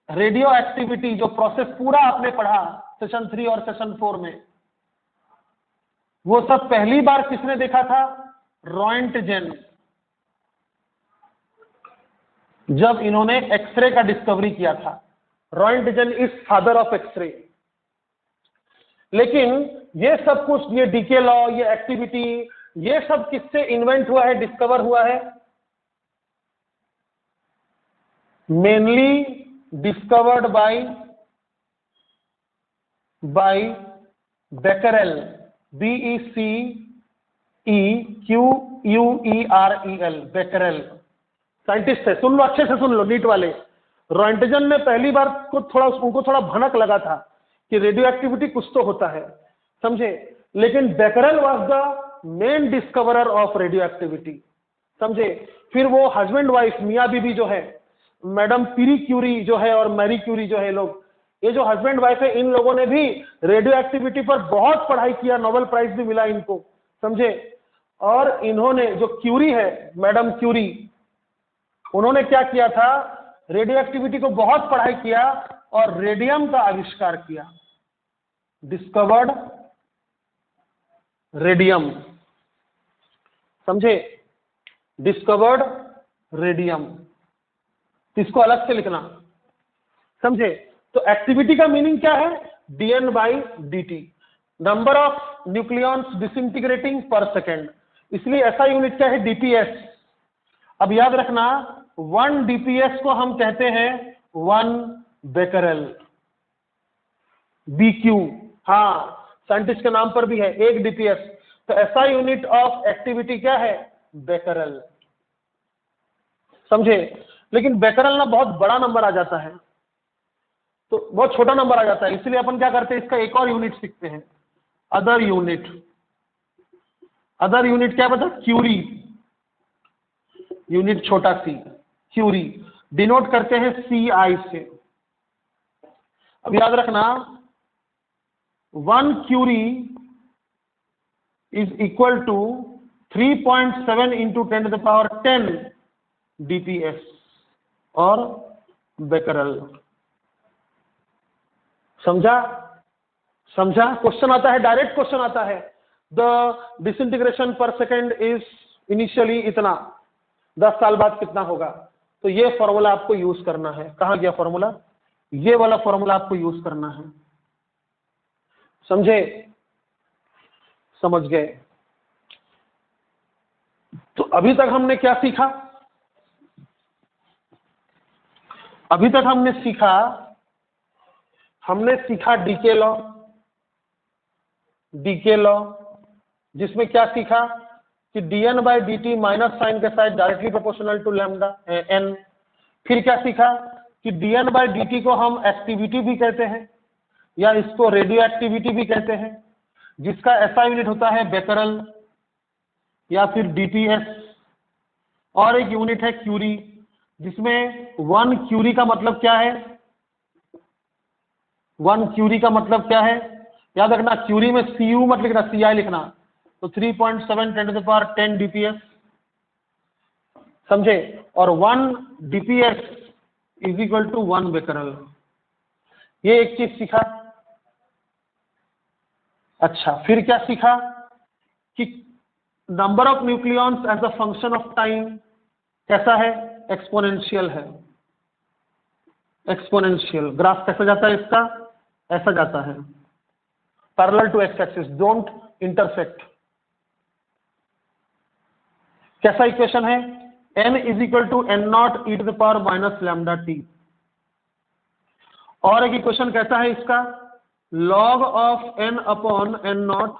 रेडियो एक्टिविटी जो प्रोसेस पूरा आपने पढ़ा सेशन 3 और सेशन 4 में, वो सब पहली बार किसने देखा था? रॉयंटजन, जब इन्होंने एक्सरे का डिस्कवरी किया था। रॉयंटजन इज फादर ऑफ एक्सरे। लेकिन ये सब कुछ, ये डीके लॉ, ये एक्टिविटी, ये सब किससे इन्वेंट हुआ है, डिस्कवर हुआ है? Mainly discovered by Becquerel, BECEQUEREL, Becquerel scientist है। सुन लो, अच्छे से सुन लो नीट वाले। रॉयंटजन ने पहली बार उनको थोड़ा भनक लगा था कि रेडियो एक्टिविटी कुछ तो होता है, समझे। लेकिन Becquerel was the main discoverer of radio activity, समझे। फिर वो हस्बैंड वाइफ मियाँ बीबी जो है, मैडम पीरी क्यूरी जो है और मैरी क्यूरी जो है, लोग, ये जो हस्बैंड वाइफ है, इन लोगों ने भी रेडियो एक्टिविटी पर बहुत पढ़ाई किया, नोबेल प्राइज भी मिला इनको, समझे। और इन्होंने, जो क्यूरी है, मैडम क्यूरी, उन्होंने क्या किया था? रेडियो एक्टिविटी को बहुत पढ़ाई किया और रेडियम का आविष्कार किया, डिस्कवर्ड रेडियम, समझे, डिस्कवर्ड रेडियम। इसको अलग से लिखना, समझे। तो एक्टिविटी का मीनिंग क्या है? dn by dt, number of nucleons disintegrating per second. इसलिए ऐसा यूनिट क्या है? डीपीएस। अब याद रखना 1 डीपीएस को हम कहते हैं 1 बेकरेल, BQ, हाँ, साइंटिस्ट के नाम पर भी है, 1 डीपीएस। तो ऐसा यूनिट ऑफ एक्टिविटी क्या है? बेकरेल, समझे। लेकिन बेकरेल ना बहुत बड़ा नंबर आ जाता है, तो बहुत छोटा नंबर आ जाता है, इसलिए अपन क्या करते हैं, इसका एक और यूनिट सीखते हैं, अदर यूनिट। अदर यूनिट क्या बता? क्यूरी, यूनिट छोटा सी, क्यूरी, डिनोट करते हैं CI से। अब याद रखना 1 curie is equal to 3.7 into 10⁻10 DPS और बेकरेल, समझा? समझा? क्वेश्चन आता है, डायरेक्ट क्वेश्चन आता है, the disintegration per second is initially इतना, 10 साल बाद कितना होगा? तो ये फॉर्मूला आपको यूज करना है। कहां गया फॉर्मूला? ये वाला फॉर्मूला आपको यूज करना है, समझे? समझ गए? तो अभी तक हमने क्या सीखा? अभी तक हमने सीखा डीके लॉ, जिसमें क्या सीखा? कि dn by dt minus sign के साथ directly proportional to lambda n। फिर क्या सीखा कि dn बाई dt को हम एक्टिविटी भी कहते हैं या इसको रेडियो एक्टिविटी भी कहते हैं, जिसका ऐसा यूनिट होता है बेकरल या फिर dps, और एक यूनिट है क्यूरी, जिसमें 1 क्यूरी का मतलब क्या है, 1 क्यूरी का मतलब क्या है, याद रखना क्यूरी में cu मत लिखना, ci लिखना। तो 3.7 10 dps, समझे, और 1 dps is equal to 1 becquerel. ये एक चीज सीखा। अच्छा, फिर क्या सीखा कि number of nucleons as a function of time कैसा है, एक्सपोनेंशियल है। एक्सपोनेंशियल ग्राफ कैसा जाता है इसका, ऐसा जाता है, parallel to x axis, don't intersect. कैसा इक्वेशन है, n is equal to N not e to the power minus lambda T. और एक इक्वेशन कैसा है इसका, log of n upon N naught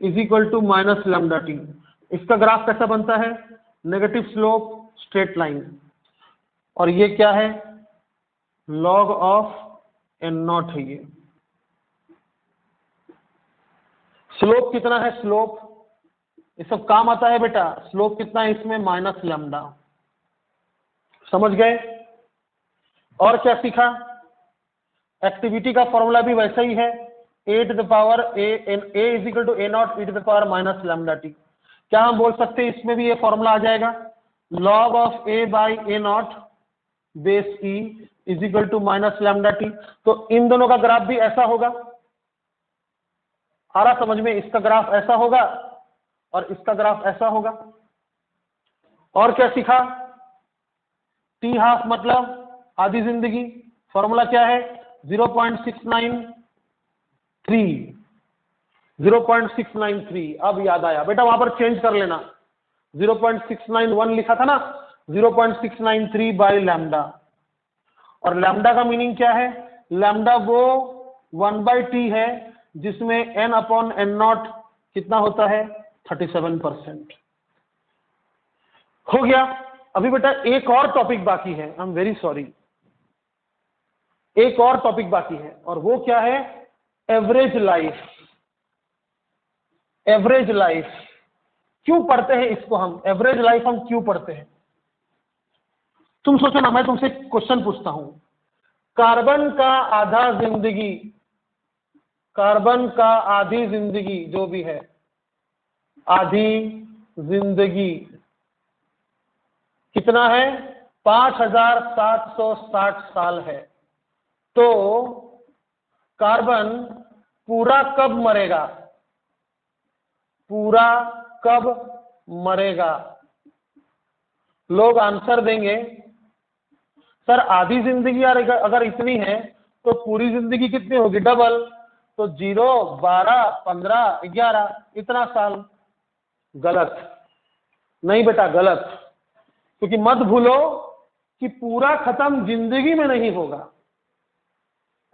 is equal to minus lambda t. इसका graph कैसा बनता है, नेगेटिव स्लोप स्ट्रेट लाइन। और ये क्या है, log ऑफ एन नॉट है। ये स्लोप कितना है, स्लोप ये सब काम आता है बेटा, स्लोप कितना है इसमें, माइनस लैम्डा। समझ गए। और क्या सीखा, एक्टिविटी का फॉर्मूला भी वैसा ही है, a to the power a is equal to a naught e to the power minus lambda t. क्या हम बोल सकते हैं इसमें भी ये फॉर्मूला आ जाएगा, log of a by a naught base e is equal to minus lambda t. तो इन दोनों का ग्राफ भी ऐसा होगा, आ रहा समझ में, इसका ग्राफ ऐसा होगा और इसका ग्राफ ऐसा होगा। और क्या सीखा, टी हाफ मतलब आधी जिंदगी, फॉर्मूला क्या है, 0.693। अब याद आया बेटा, वहां पर चेंज कर लेना, 0.691 लिखा था ना, 0.693 बाई लैम्डा। और लैम्डा का मीनिंग क्या है, लैम्डा वो 1/t है जिसमें n अपॉन एन नॉट कितना होता है, 37%। हो गया। अभी बेटा एक और टॉपिक बाकी है, आई एम वेरी सॉरी, एक और टॉपिक बाकी है, और वो क्या है, एवरेज लाइफ। एवरेज लाइफ क्यों पढ़ते हैं इसको हम, एवरेज लाइफ हम क्यों पढ़ते हैं। तुम सोचो ना, मैं तुमसे क्वेश्चन पूछता हूं, कार्बन का आधा जिंदगी, कार्बन का आधी जिंदगी जो भी है, आधी जिंदगी कितना है, 5760 साल है। तो कार्बन पूरा कब मरेगा, पूरा कब मरेगा। लोग आंसर देंगे, सर आधी जिंदगी अगर इतनी है तो पूरी जिंदगी कितनी होगी, डबल, तो 0, 12, 15, 11 इतना साल। गलत, नहीं बेटा गलत, क्योंकि मत भूलो कि पूरा खत्म जिंदगी में नहीं होगा,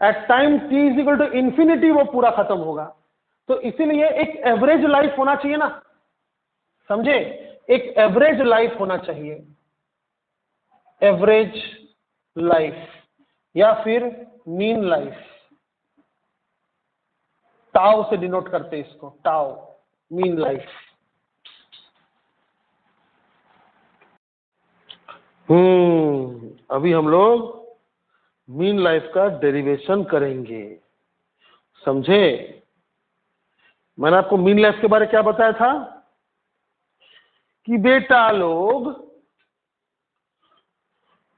at time t is equal to infinity वो पूरा खत्म होगा। तो इसीलिए एक एवरेज लाइफ होना चाहिए ना, समझे, एक एवरेज लाइफ होना चाहिए, एवरेज लाइफ या फिर मीन लाइफ, टाउ से डिनोट करते इसको, टाउ, मीन लाइफ। अभी हम लोग मीन लाइफ का डेरिवेशन करेंगे, समझे। मैंने आपको मीन लाइफ के बारे में क्या बताया था कि बेटा लोग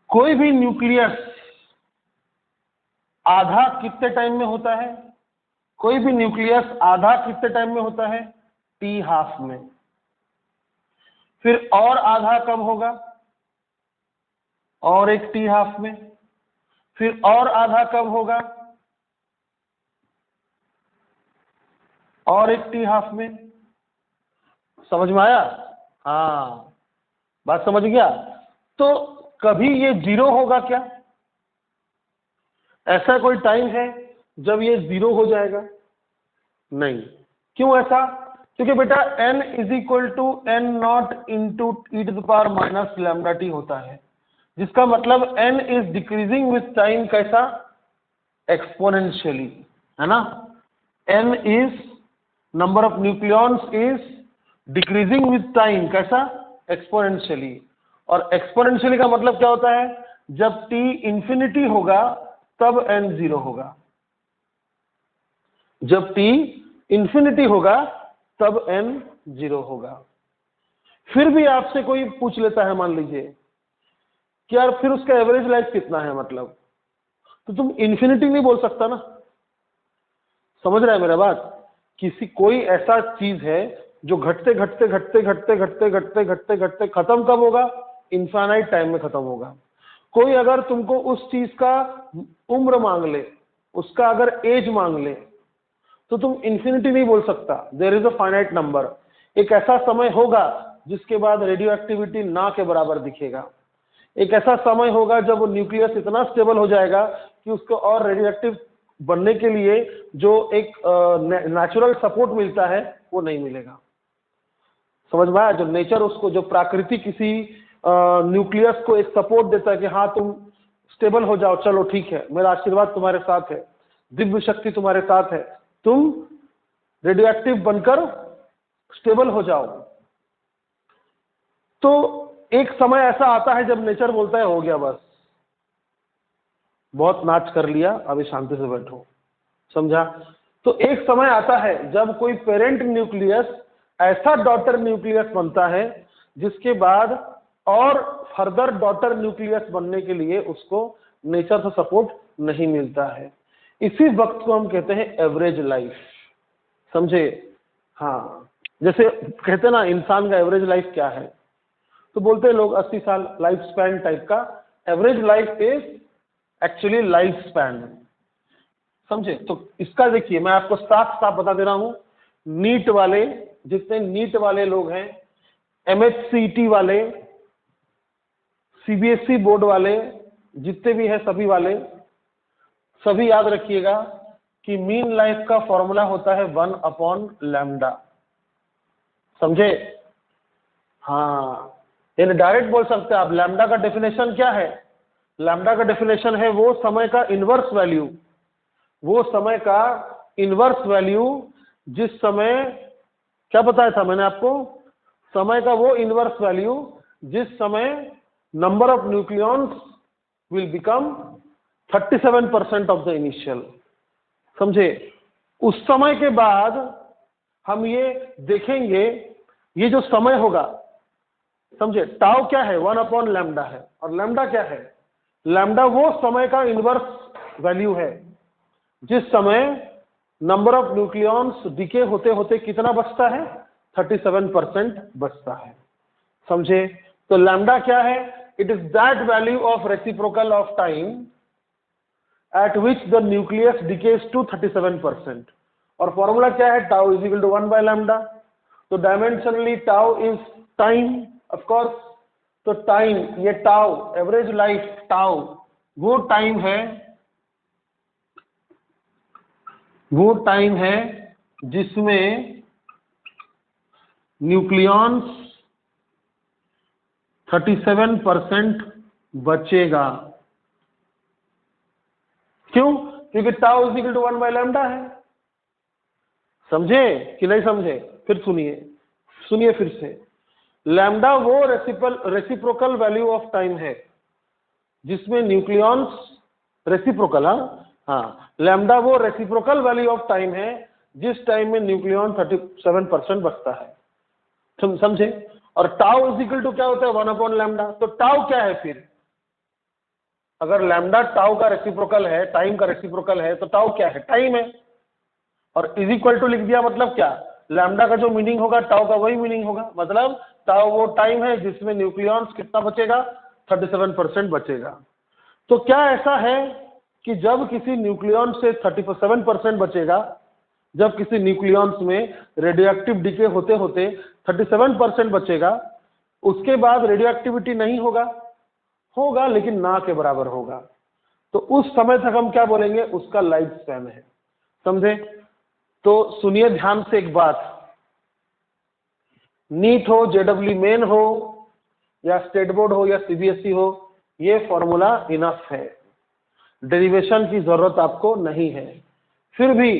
कोई भी न्यूक्लियस आधा कितने टाइम में होता है, कोई भी न्यूक्लियस आधा कितने टाइम में होता है, टी हाफ में। फिर और आधा कब होगा, और एक टी हाफ में। फिर और आधा कब होगा, और एक टी हाफ में। समझ में आया, हाँ बात समझ गया। तो कभी ये 0 होगा क्या, ऐसा कोई टाइम है जब ये 0 हो जाएगा, नहीं। क्यों ऐसा, क्योंकि बेटा n is equal to n not into e to the power minus lambda t होता है, जिसका मतलब n is decreasing with time, कैसा? एक्सपोनेंशियली, है ना। n is number of nucleons is decreasing with time, कैसा? एक्सपोनेंशियली। और एक्सपोनेंशियली का मतलब क्या होता है? जब t इंफिनिटी होगा तब n जीरो होगा, जब t इंफिनिटी होगा तब n जीरो होगा। फिर भी आपसे कोई पूछ लेता है, मान लीजिए कि यार फिर उसका एवरेज लाइफ कितना है, मतलब, तो तुम इंफिनिटी नहीं बोल सकता ना। समझ रहा है मेरा बात? किसी कोई ऐसा चीज है जो घटते घटते घटते घटते घटते घटते घटते घटते खत्म कब होगा? इनफाइनाइट टाइम में खत्म होगा। कोई अगर तुमको उस चीज का उम्र मांग ले, उसका अगर एज मांग ले, तो तुम इंफिनिटी नहीं बोल सकता। There is a finite number. एक ऐसा समय होगा जिसके बाद रेडियो एक्टिविटी ना के बराबर दिखेगा। एक ऐसा समय होगा जब वो न्यूक्लियस इतना स्टेबल हो जाएगा कि उसको और रेडियो एक्टिव बनने के लिए जो एक नेचुरल सपोर्ट मिलता है वो नहीं मिलेगा। समझ में आया? जो नेचर उसको, जो प्रकृति किसी न्यूक्लियस को एक सपोर्ट देता है कि हाँ तुम स्टेबल हो जाओ, चलो ठीक है, मेरा आशीर्वाद तुम्हारे साथ है, दिव्य शक्ति तुम्हारे साथ है, तुम रेडियो एक्टिव बनकर स्टेबल हो जाओ। तो एक समय ऐसा आता है जब नेचर बोलता है हो गया, बस बहुत नाच कर लिया, अभी शांति से बैठो। समझा? तो एक समय आता है जब कोई पेरेंट न्यूक्लियस ऐसा डॉटर न्यूक्लियस बनता है जिसके बाद और फर्दर डॉटर न्यूक्लियस बनने के लिए उसको नेचर से सपोर्ट नहीं मिलता है। इसी वक्त को हम कहते हैं एवरेज लाइफ। समझे? हाँ, जैसे कहते हैं ना इंसान का एवरेज लाइफ क्या है, तो बोलते हैं लोग 80 साल लाइफ स्पैन टाइप का। Average life is actually life span. समझे? तो इसका देखिए मैं आपको साफ साफ बता दे रहा हूं, नीट वाले, जितने नीट वाले लोग हैं, MHCET वाले, CBSE बोर्ड वाले, जितने भी हैं सभी वाले, सभी याद रखिएगा कि मीन लाइफ का फॉर्मूला होता है 1/λ। समझे? हाँ, यानी डायरेक्ट बोल सकते हैं आप, लैम्डा का डेफिनेशन क्या है? लैम्डा का डेफिनेशन है वो समय का इनवर्स वैल्यू, वो समय का इनवर्स वैल्यू जिस समय, क्या बताया था मैंने आपको? समय का वो इनवर्स वैल्यू जिस समय number of nucleons will become 37% of the initial. समझे? उस समय के बाद हम ये देखेंगे, ये जो समय होगा, समझे, टाउ क्या है? 1/λ है। और लैम्डा क्या है? लैम्डा वो समय का इनवर्स वैल्यू है जिस समय नंबर ऑफ न्यूक्लियॉन्स डिके होते होते कितना बचता है? 37% बचता है। समझे? तो लैम्डा क्या है? It is that value of reciprocal of time at which the nucleus decays to 37%। और फॉर्मूला क्या है? Tau is equal to 1/λ। तो dimensionally tau is time, of course. तो टाइम, ये टाउ, एवरेज लाइफ टाउ, वो time है जिसमें nucleons 37% बचेगा। क्यों? क्योंकि टाउ इज इक्वल टू 1/λ है। समझे कि नहीं समझे? फिर सुनिए फिर से। लैम्डा वो रेसिप्रोकल वैल्यू ऑफ टाइम है जिसमें न्यूक्लियॉन्स रेसिप्रोकल, हाँ, लैम्डा वो रेसिप्रोकल वैल्यू ऑफ टाइम है जिस टाइम में न्यूक्लियॉन 37% बचता है। समझे? और टाउ इज इक्वल टू क्या होता है? 1/λ। तो टाउ क्या है फिर? अगर लैम्डा टाउ का रेसिप्रोकल है, टाइम का रेसिप्रोकल है, तो टाउ क्या है? टाइम है। और इज इक्वल टू लिख दिया, मतलब क्या? लैम्डा का जो मीनिंग होगा टाउ का वही मीनिंग होगा। मतलब टाउ वो टाइम है जिसमें न्यूक्लियॉन्स कितना बचेगा? 37% बचेगा। तो क्या ऐसा है कि जब किसी न्यूक्लियॉन से 37% बचेगा, जब किसी न्यूक्लियॉन्स में रेडियोएक्टिव डिके होते होते 37% बचेगा, उसके बाद रेडियो एक्टिविटी नहीं होगा? होगा, लेकिन ना के बराबर होगा। तो उस समय तक हम क्या बोलेंगे? उसका लाइफ स्पैन है। समझे? तो सुनिए ध्यान से एक बात, नीट हो, जेडब्ल्यू मेन हो, या स्टेट बोर्ड हो, या सीबीएसई हो, ये फॉर्मूला इनफ है, डेरिवेशन की जरूरत आपको नहीं है। फिर भी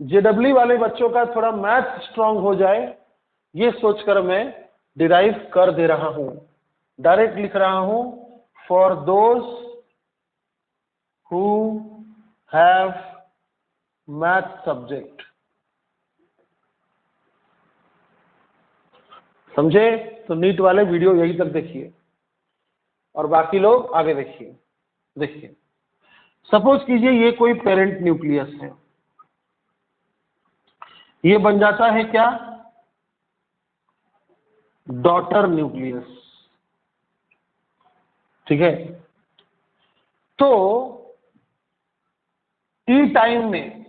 जेडब्ल्यू वाले बच्चों का थोड़ा मैथ स्ट्रांग हो जाए, ये सोचकर मैं डिराइव कर दे रहा हूं, डायरेक्ट लिख रहा हूं, for those who have math subject. समझे? तो नीट वाले वीडियो यही तक देखिए और बाकी लोग आगे देखिए। देखिए, सपोज कीजिए ये कोई पेरेंट न्यूक्लियस है, ये बन जाता है क्या? Daughter nucleus. ठीक है, तो टी टाइम में,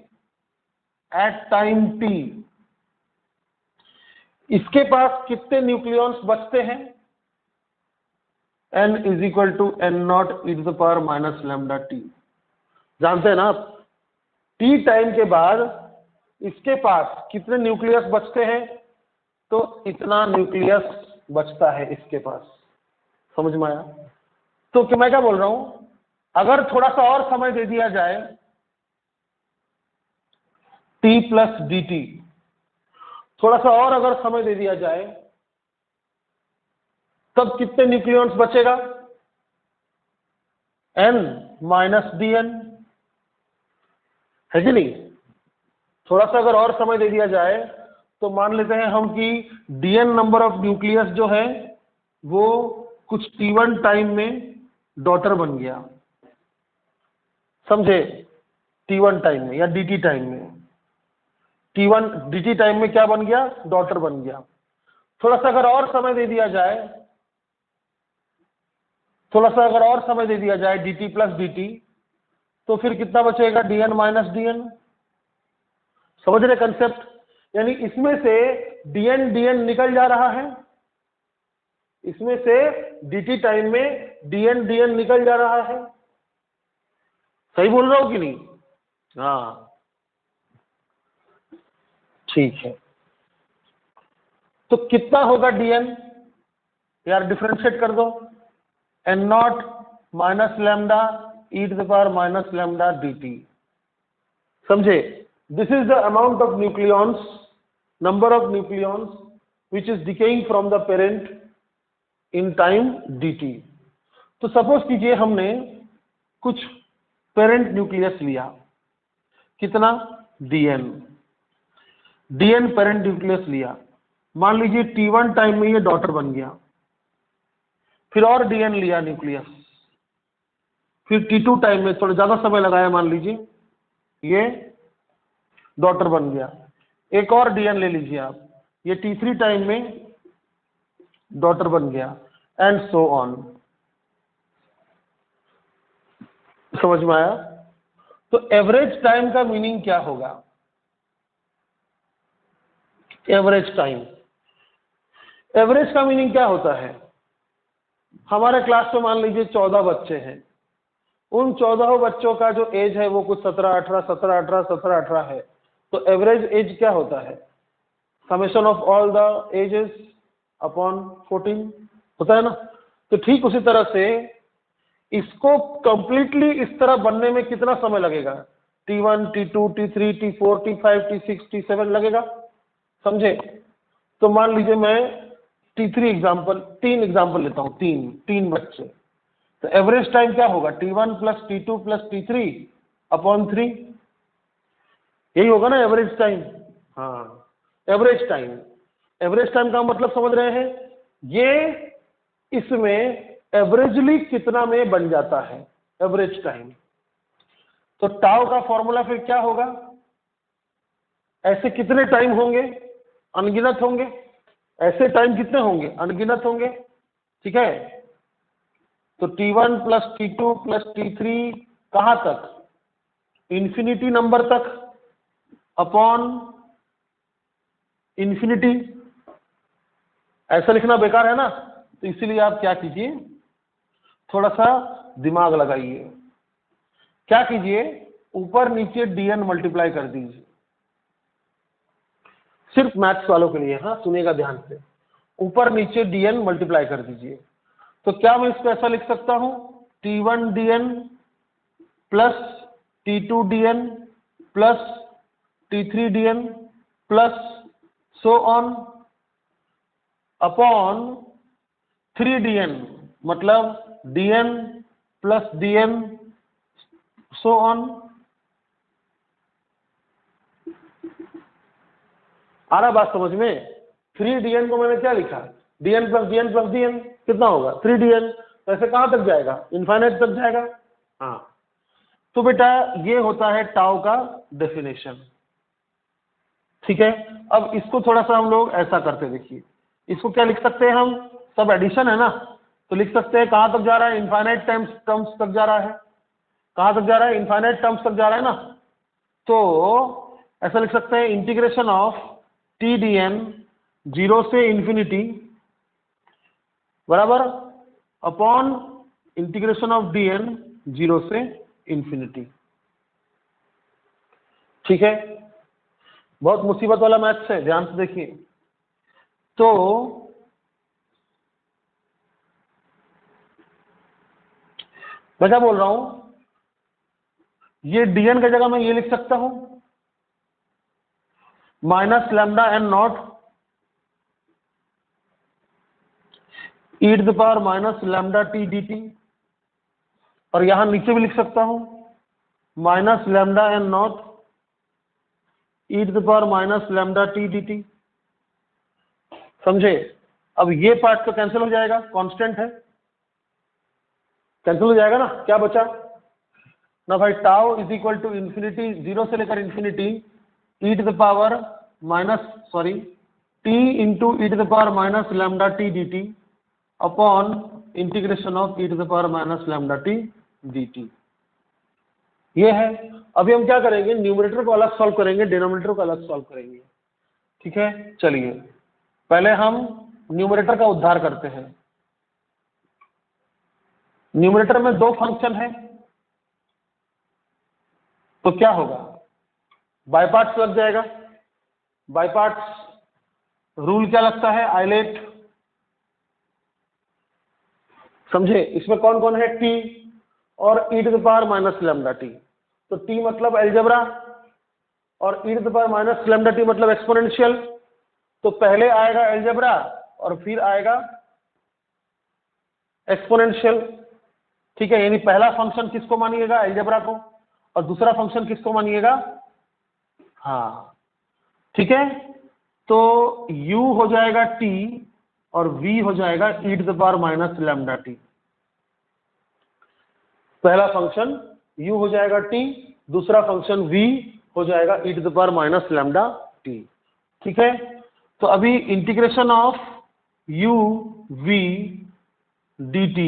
एट टाइम टी, इसके पास कितने न्यूक्लियॉन्स बचते हैं? n is equal to N not e to the power minus lambda t. जानते हैं ना आप, टी टाइम के बाद इसके पास कितने न्यूक्लियस बचते हैं? तो इतना न्यूक्लियस बचता है इसके पास। समझ में आया? तो क्या मैं क्या बोल रहा हूं, अगर थोड़ा सा और समय दे दिया जाए, t प्लस डी टी, थोड़ा सा और अगर समय दे दिया जाए, तब कितने न्यूक्लियॉन्स बचेगा? n माइनस डी एन, है कि नहीं? थोड़ा सा अगर और समय दे दिया जाए तो मान लेते हैं हम कि dn नंबर ऑफ न्यूक्लियस जो है वो कुछ t1 टाइम में डॉटर बन गया। समझे? t1 टाइम में या dt टाइम में, t1 dt टाइम में क्या बन गया? डॉटर बन गया। थोड़ा सा अगर और समय दे दिया जाए, थोड़ा सा अगर और समय दे दिया जाए dt प्लस dt, तो फिर कितना बचेगा? dn minus dn। समझ रहे कंसेप्ट? यानी इसमें से dn dn निकल जा रहा है, इसमें से dt टाइम में dn dn निकल जा रहा है। सही बोल रहा हूं कि नहीं? हाँ, ठीक है। तो कितना होगा dn? यार डिफरेंशिएट कर दो, n naught minus lambda e to the power minus lambda dt। समझे? This is the amount of nucleons, number of nucleons which is decaying from the parent in time dt। तो suppose कीजिए हमने कुछ parent nucleus लिया, कितना? dn, dn parent nucleus लिया। मान लीजिए t1 टाइम में ये डॉटर बन गया, फिर और dn लिया न्यूक्लियस, फिर t2 टाइम में थोड़ा ज्यादा समय लगाया, मान लीजिए ये डॉटर बन गया, एक और dn ले लीजिए आप, ये t3 टाइम में डॉटर बन गया, एंड सो ऑन। समझ में आया? तो एवरेज टाइम का मीनिंग क्या होगा? एवरेज टाइम, एवरेज का मीनिंग क्या होता है? हमारे क्लास में मान लीजिए 14 बच्चे हैं, उन 14 बच्चों का जो एज है वो कुछ 17-18 17-18 17-18 है। तो एवरेज एज क्या होता है? Summation of all the ages upon 14 होता है ना। तो ठीक उसी तरह से इसको कंप्लीटली इस तरह बनने में कितना समय लगेगा? t1 t2 t3 t4 t5 t6 t7 लगेगा। समझे? तो मान लीजिए मैं t3 एग्जाम्पल, 3 एग्जाम्पल लेता हूँ, तीन बच्चे। तो एवरेज टाइम क्या होगा? t1 plus t2 plus t3 upon 3, यही होगा ना एवरेज टाइम। हाँ, एवरेज टाइम, एवरेज टाइम का मतलब समझ रहे हैं? ये इसमें एवरेजली कितना में बन जाता है एवरेज टाइम। तो टाउ का फॉर्मूला फिर क्या होगा? ऐसे कितने टाइम होंगे? अनगिनत होंगे। ऐसे टाइम कितने होंगे? अनगिनत होंगे। ठीक है, तो t1 plus t2 plus t3 कहां तक? इंफिनिटी नंबर तक अपॉन इंफिनिटी। ऐसा लिखना बेकार है ना, तो इसीलिए आप क्या कीजिए, थोड़ा सा दिमाग लगाइए। क्या कीजिए, ऊपर नीचे dn मल्टीप्लाई कर दीजिए। सिर्फ मैथ्स वालों के लिए, हाँ सुनिएगा ध्यान से। ऊपर नीचे dn मल्टीप्लाई कर दीजिए। तो क्या मैं इसको ऐसा लिख सकता हूं, T1 dn plus T2 dn plus T3 dn plus so on upon 3dn, मतलब dn plus dn so on. आ रहा बात समझ में? 3dn को मैंने क्या लिखा, dn plus dn plus dn कितना होगा 3dn। तो ऐसे कहां तक जाएगा, इनफाइनाइट तक जाएगा। हाँ, तो बेटा ये होता है टाउ का डेफिनेशन। ठीक है, अब इसको थोड़ा सा हम लोग ऐसा करते, देखिए इसको क्या लिख सकते हैं हम, सब एडिशन है ना, तो लिख सकते हैं कहां तक जा रहा है, इनफाइनाइट टर्म्स तक जा रहा है। कहां तक जा रहा है, इनफाइनाइट टर्म्स तक जा रहा है ना। तो ऐसा लिख सकते हैं integration of t d n 0 से इंफिनिटी बराबर upon integration of d n 0 से इंफिनिटी। ठीक है, बहुत मुसीबत वाला मैथ्स है, ध्यान से देखिए। तो मैं क्या बोल रहा हूं, ये dn की जगह मैं ये लिख सकता हूं minus lambda n not e to the power minus lambda t d t, और यहां नीचे भी लिख सकता हूं minus lambda n not e to the power minus lambda t d t. समझे? अब ये पार्ट तो कैंसिल हो जाएगा, कांस्टेंट है, कैंसिल हो जाएगा ना, क्या बचा ना भाई, tau is equal to infinity 0 से लेकर infinity e to the power minus sorry t into e to the power minus lambda t d t upon integration of e to the power minus lambda t d t. ये है। अभी हम क्या करेंगे, numerator को अलग solve करेंगे, denominator को अलग सॉल्व करेंगे। ठीक है, चलिए पहले हम न्यूमरेटर का उद्धार करते हैं। न्यूमरेटर में दो फंक्शन है, तो क्या होगा, बाय पार्ट्स लग जाएगा। बाय पार्ट्स रूल क्या लगता है, आइलेट। समझे? इसमें कौन कौन है, टी और e to the power minus lambda t. तो टी मतलब एलजेब्रा और e to the power minus lambda t मतलब एक्सपोनेंशियल। तो पहले आएगा एलजेब्रा और फिर आएगा एक्सपोनेंशियल। ठीक है, यानी पहला फंक्शन किसको मानिएगा, एलजेब्रा को, और दूसरा फंक्शन किसको मानिएगा, हाँ ठीक है। तो u हो जाएगा t और v हो जाएगा e to the power minus lambda t. पहला फंक्शन u हो जाएगा t, दूसरा फंक्शन v हो जाएगा e to the power minus lambda t. ठीक है, तो अभी integration of u v dt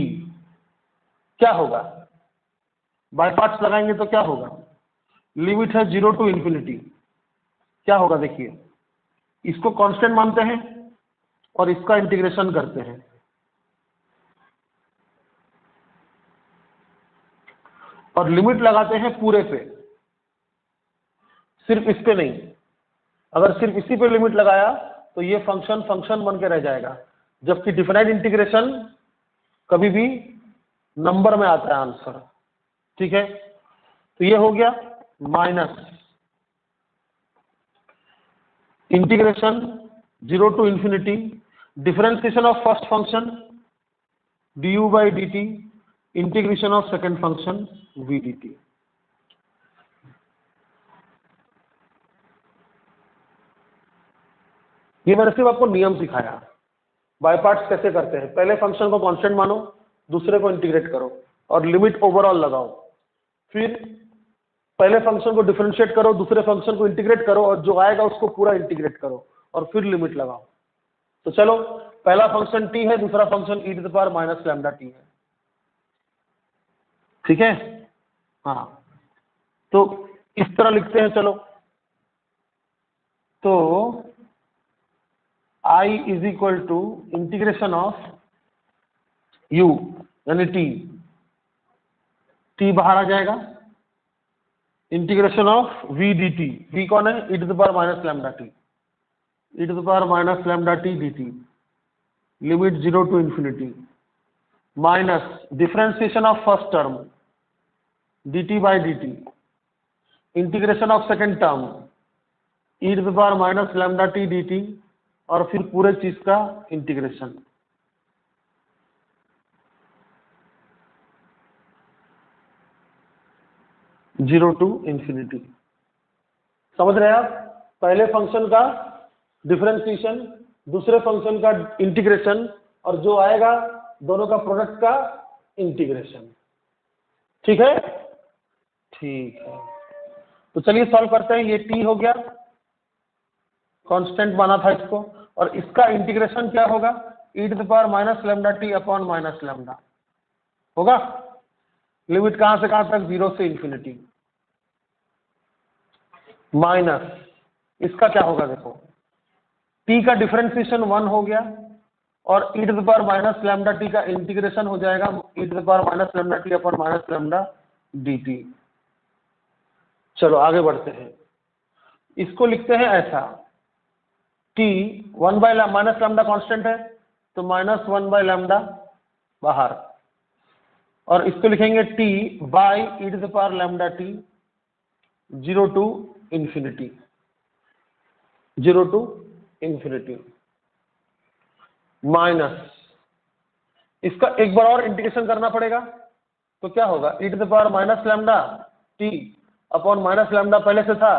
क्या होगा, बाय पार्ट्स लगाएंगे तो क्या होगा, लिमिट है 0 टू इंफिनिटी। क्या होगा देखिए, इसको कांस्टेंट मानते हैं और इसका इंटीग्रेशन करते हैं, और लिमिट लगाते हैं पूरे पे, सिर्फ इस पे नहीं। अगर सिर्फ इसी पे लिमिट लगाया तो ये फंक्शन फंक्शन बन के रह जाएगा, जबकि डिफाइनाइट इंटीग्रेशन कभी भी नंबर में आता है आंसर। ठीक है, तो ये हो गया minus integration 0 to infinity differentiation of first function du by dt integration of second function v dt। ये मैंने सिर्फ आपको नियम सिखाया, बाय पार्ट्स कैसे करते हैं। पहले फंक्शन को कांस्टेंट मानो, दूसरे को इंटीग्रेट करो और लिमिट ओवरऑल लगाओ, फिर पहले फंक्शन को डिफरेंशिएट करो, दूसरे फंक्शन को इंटीग्रेट करो और जो आएगा उसको पूरा इंटीग्रेट करो और फिर लिमिट लगाओ। तो चलो, पहला फंक्शन t है, दूसरा function e to the power minus lambda t है। ठीक है, हाँ, तो इस तरह लिखते हैं। चलो, तो I is equal to integration of u यानी t बाहर आ जाएगा, integration of v dt, v कौन है, e to the power minus lambda T, e to the power minus lambda t dt limit 0 to infinity minus differentiation of first term dt by dt, integration of second term e to the power minus lambda t dt, और फिर पूरे चीज का integration. Zero to infinity. समझ रहे हैं आप? पहले फंक्शन का डिफरेंशिएशन, दूसरे फंक्शन का इंटीग्रेशन, और जो आएगा दोनों का प्रोडक्ट का इंटीग्रेशन। ठीक है? ठीक है, तो चलिए सॉल्व करते हैं। ये t हो गया, कांस्टेंट माना था इसको, और इसका इंटीग्रेशन क्या होगा? e to the power minus lambda t upon minus lambda होगा। लिमिट कहां से कहां तक? 0 से इंफिनिटी, माइनस इसका क्या होगा? देखो, t का डिफरेंशिएशन 1 हो गया, और e to the power minus lambda t का इंटीग्रेशन हो जाएगा e to the power minus lambda t upon minus lambda dt। चलो आगे बढ़ते हैं, इसको लिखते हैं ऐसा, t 1 bye minus lambda constant है, तो माइनस 1 बाय लैम्डा बाहर, और इसको लिखेंगे t by e to the power lambda t 0 to infinity, 0 to infinity, minus इसका एक बार और इंटीग्रेशन करना पड़ेगा, तो क्या होगा? e to the power minus lambda t upon minus lambda पहले से था,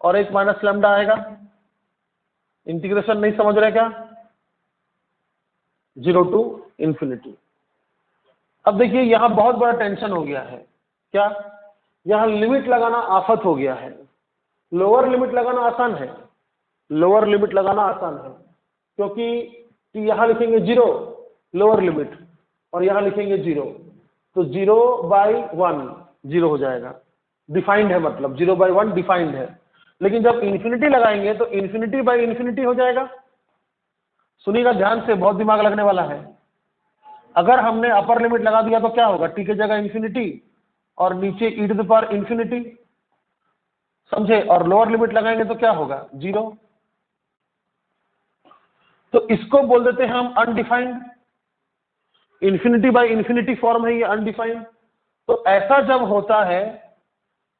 और एक माइनस लैम्डा आएगा। इंटीग्रेशन नहीं समझ रहे क्या? 0 टू इंफिनिटी। अब देखिए यहां बहुत बड़ा टेंशन हो गया है। क्या? यहां लिमिट लगाना आफत हो गया है। लोअर लिमिट लगाना आसान है, लोअर लिमिट लगाना आसान है, क्योंकि यहां लिखेंगे 0 लोअर लिमिट, और यहां लिखेंगे 0, तो 0 बाई 1 0 हो जाएगा। डिफाइंड है, मतलब 0 बाई 1 डिफाइंड है। लेकिन जब इंफिनिटी लगाएंगे तो इंफिनिटी बाई इंफिनिटी हो जाएगा। सुनिएगा ध्यान से, बहुत दिमाग लगने वाला है। अगर हमने अपर लिमिट लगा दिया तो क्या होगा? t की जगह इंफिनिटी, और नीचे e to the power infinity, समझे? और लोअर लिमिट लगाएंगे तो क्या होगा? 0। तो इसको बोल देते हैं हम undefined. Infinity by infinity form है ये, अनडिफाइंड। तो ऐसा जब होता है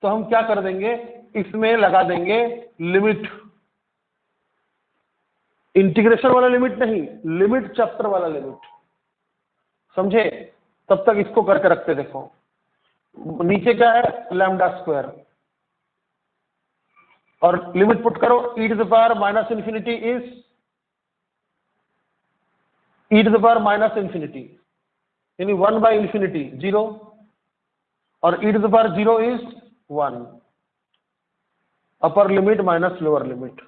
तो हम क्या कर देंगे? इसमें लगा देंगे लिमिट, इंटीग्रेशन वाला लिमिट नहीं, लिमिट चैप्टर वाला लिमिट, समझे? तब तक इसको करके रखते। देखो नीचे क्या है? लैम्डा स्क्वायर, और लिमिट पुट करो e to the power minus infinity is e to the power minus infinity, यानी 1 बाई इंफिनिटी 0, और e to the power 0 is 1, upper limit minus lower limit.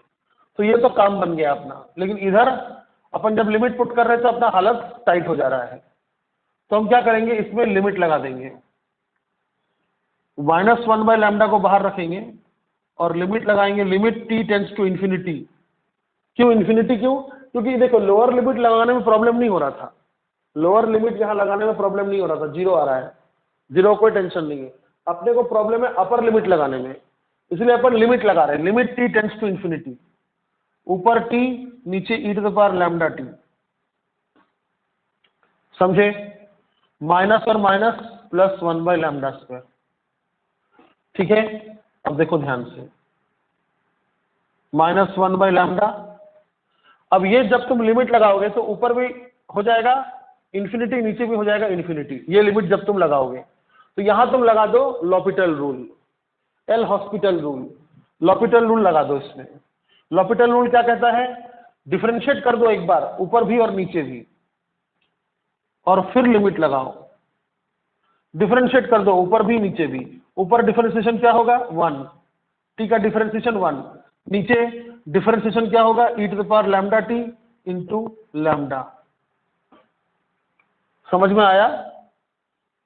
तो ये तो काम बन गया अपना। लेकिन इधर अपन जब लिमिट पुट कर रहे हैं तो अपना हालत टाइट हो जा रहा है, तो हम क्या करेंगे? इसमें लिमिट लगा देंगे, माइनस 1 बाय लैम्डा को बाहर रखेंगे, और लिमिट लगाएंगे, limit t tends to infinity. क्यों इंफिनिटी? क्यों? क्योंकि देखो लोअर लिमिट लगाने में प्रॉब्लम नहीं हो रहा था, लोअर लिमिट यहां लगाने में प्रॉब्लम नहीं हो रहा था, 0 आ रहा है, 0 कोई टेंशन नहीं है। अपने को प्रॉब्लम है अपर लिमिट लगाने में, इसलिए अपन लिमिट लगा रहे हैं, limit t tends to infinity, ऊपर t नीचे e to the power lambda t, समझे? माइनस और minus plus 1 by lambda square. ठीक है, अब देखो ध्यान से, माइनस 1 बाय लैम्डा। अब ये जब तुम लिमिट लगाओगे तो ऊपर भी हो जाएगा इंफिनिटी, नीचे भी हो जाएगा इंफिनिटी। ये लिमिट जब तुम लगाओगे तो यहां तुम लगा दो L'Hôpital rule, L hospital rule, L'Hôpital rule लगा दो इसमें। लॉपिटल रूल क्या कहता है? डिफरेंशिएट कर दो एक बार, ऊपर भी और नीचे भी, और फिर लिमिट लगाओ। डिफरेंशिएट कर दो ऊपर भी नीचे भी। ऊपर डिफरेंशिएशन क्या होगा? 1, t का डिफरेंशिएशन 1, नीचे डिफरेंशिएशन क्या होगा? e to the power lambda t into lambda. समझ में आया?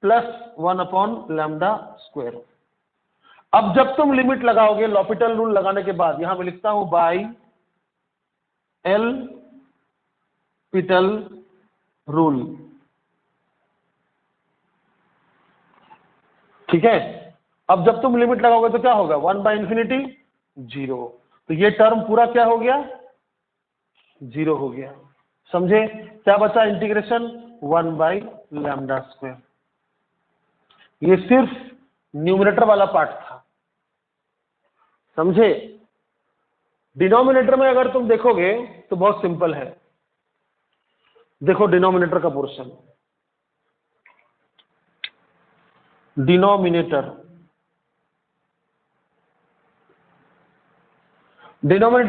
Plus 1 upon lambda square. अब जब तुम लिमिट लगाओगे लॉपिटल रूल लगाने के बाद, यहां मैं लिखता हूं बाई एल पिटल रूल, ठीक है? अब जब तुम लिमिट लगाओगे तो क्या होगा? 1 बाई इंफिनिटी 0, तो ये टर्म पूरा क्या हो गया? 0 हो गया। समझे? क्या बचा इंटीग्रेशन 1/λ²। ये सिर्फ न्यूमरेटर वाला पार्ट था, समझे? डिनोमिनेटर में अगर तुम देखोगे तो बहुत सिंपल है। देखो डिनोमिनेटर का पोर्शन, डिनोमिनेटर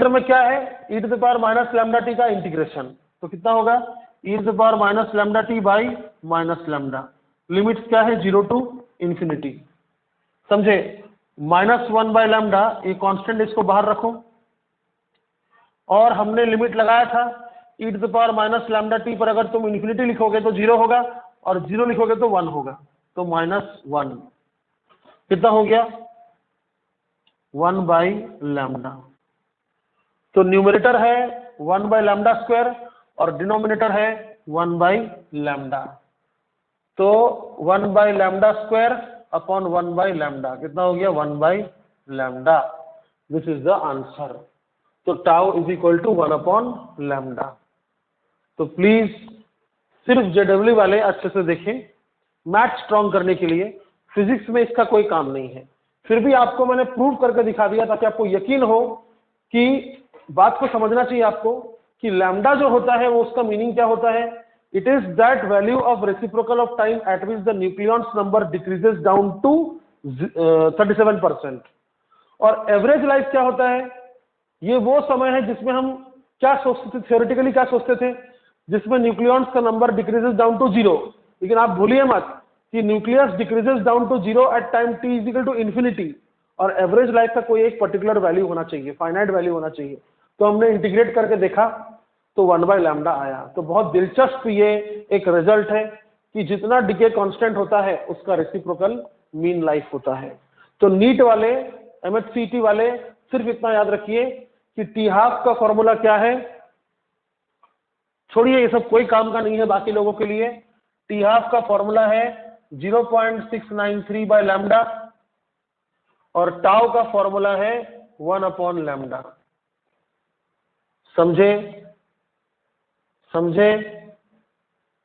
में क्या है? e⁻⁻t का इंटीग्रेशन, तो कितना होगा? e⁻⁻t by -λ। लिमिट्स क्या है? 0 टू इंफिनिटी, समझे? -1/λ, ये कांस्टेंट, इसको बाहर रखो। और हमने लिमिट लगाया था e⁻⁻t पर अगर तुम इंफिनिटी लिखोगे तो 0 होगा, और 0 लिखोगे तो 1 होगा, तो -1 कितना हो गया? 1/λ। तो न्यूमरेटर है 1/λ² और डिनोमिनेटर है 1/λ। तो 1/λ² अपॉन 1/λ कितना हो गया? 1/λ। This is the answer. तो टाउ इज इक्वल टू 1/λ। तो प्लीज सिर्फ जेडब्ल्यू वाले अच्छे से देखें, मैथ स्ट्रॉन्ग करने के लिए। फिजिक्स में इसका कोई काम नहीं है, फिर भी आपको मैंने प्रूव करके दिखा दिया ताकि आपको यकीन हो कि बात को समझना चाहिए आपको कि लैम्डा जो होता है वो उसका मीनिंग क्या होता है। It is that value of reciprocal of time at which the nucleons number decreases down to 37%। और एवरेज लाइफ क्या होता है? ये वो समय है जिसमें हम क्या सोचते थे, थ्योरेटिकली क्या सोचते थे, जिसमें न्यूक्लियॉन्स का नंबर डिक्रीजेस डाउन टू 0। लेकिन आप भूलिए मत कि nucleus decreases down to 0 at time t is equal to infinity, और एवरेज लाइफ का कोई एक पर्टिकुलर वैल्यू होना चाहिए, फाइनाइट वैल्यू होना चाहिए। तो हमने इंटीग्रेट करके देखा तो 1/λ आया। तो बहुत दिलचस्प ये एक रिजल्ट है कि जितना डिके कांस्टेंट होता है उसका रेसिप्रोकल मीन लाइफ होता है। तो नीट वाले, MHCT वाले सिर्फ इतना याद रखिए कि t½ का फॉर्मूला क्या है। छोड़िए ये सब कोई काम का नहीं है बाकी लोगों के लिए। t½ का फॉर्मूला है 0.693/λ और टाउ का फॉर्मूला है 1/λ। समझे?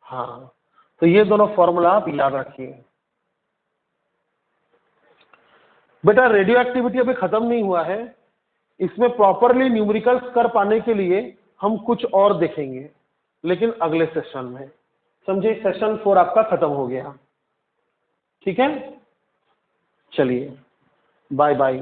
हाँ, तो ये दोनों फॉर्मूला आप याद रखिए। बेटा रेडियो एक्टिविटी अभी खत्म नहीं हुआ है, इसमें प्रॉपरली न्यूमेरिकल्स कर पाने के लिए हम कुछ और देखेंगे, लेकिन अगले सेशन में। समझे? सेशन 4 आपका खत्म हो गया, ठीक है? चलिए बाय बाय।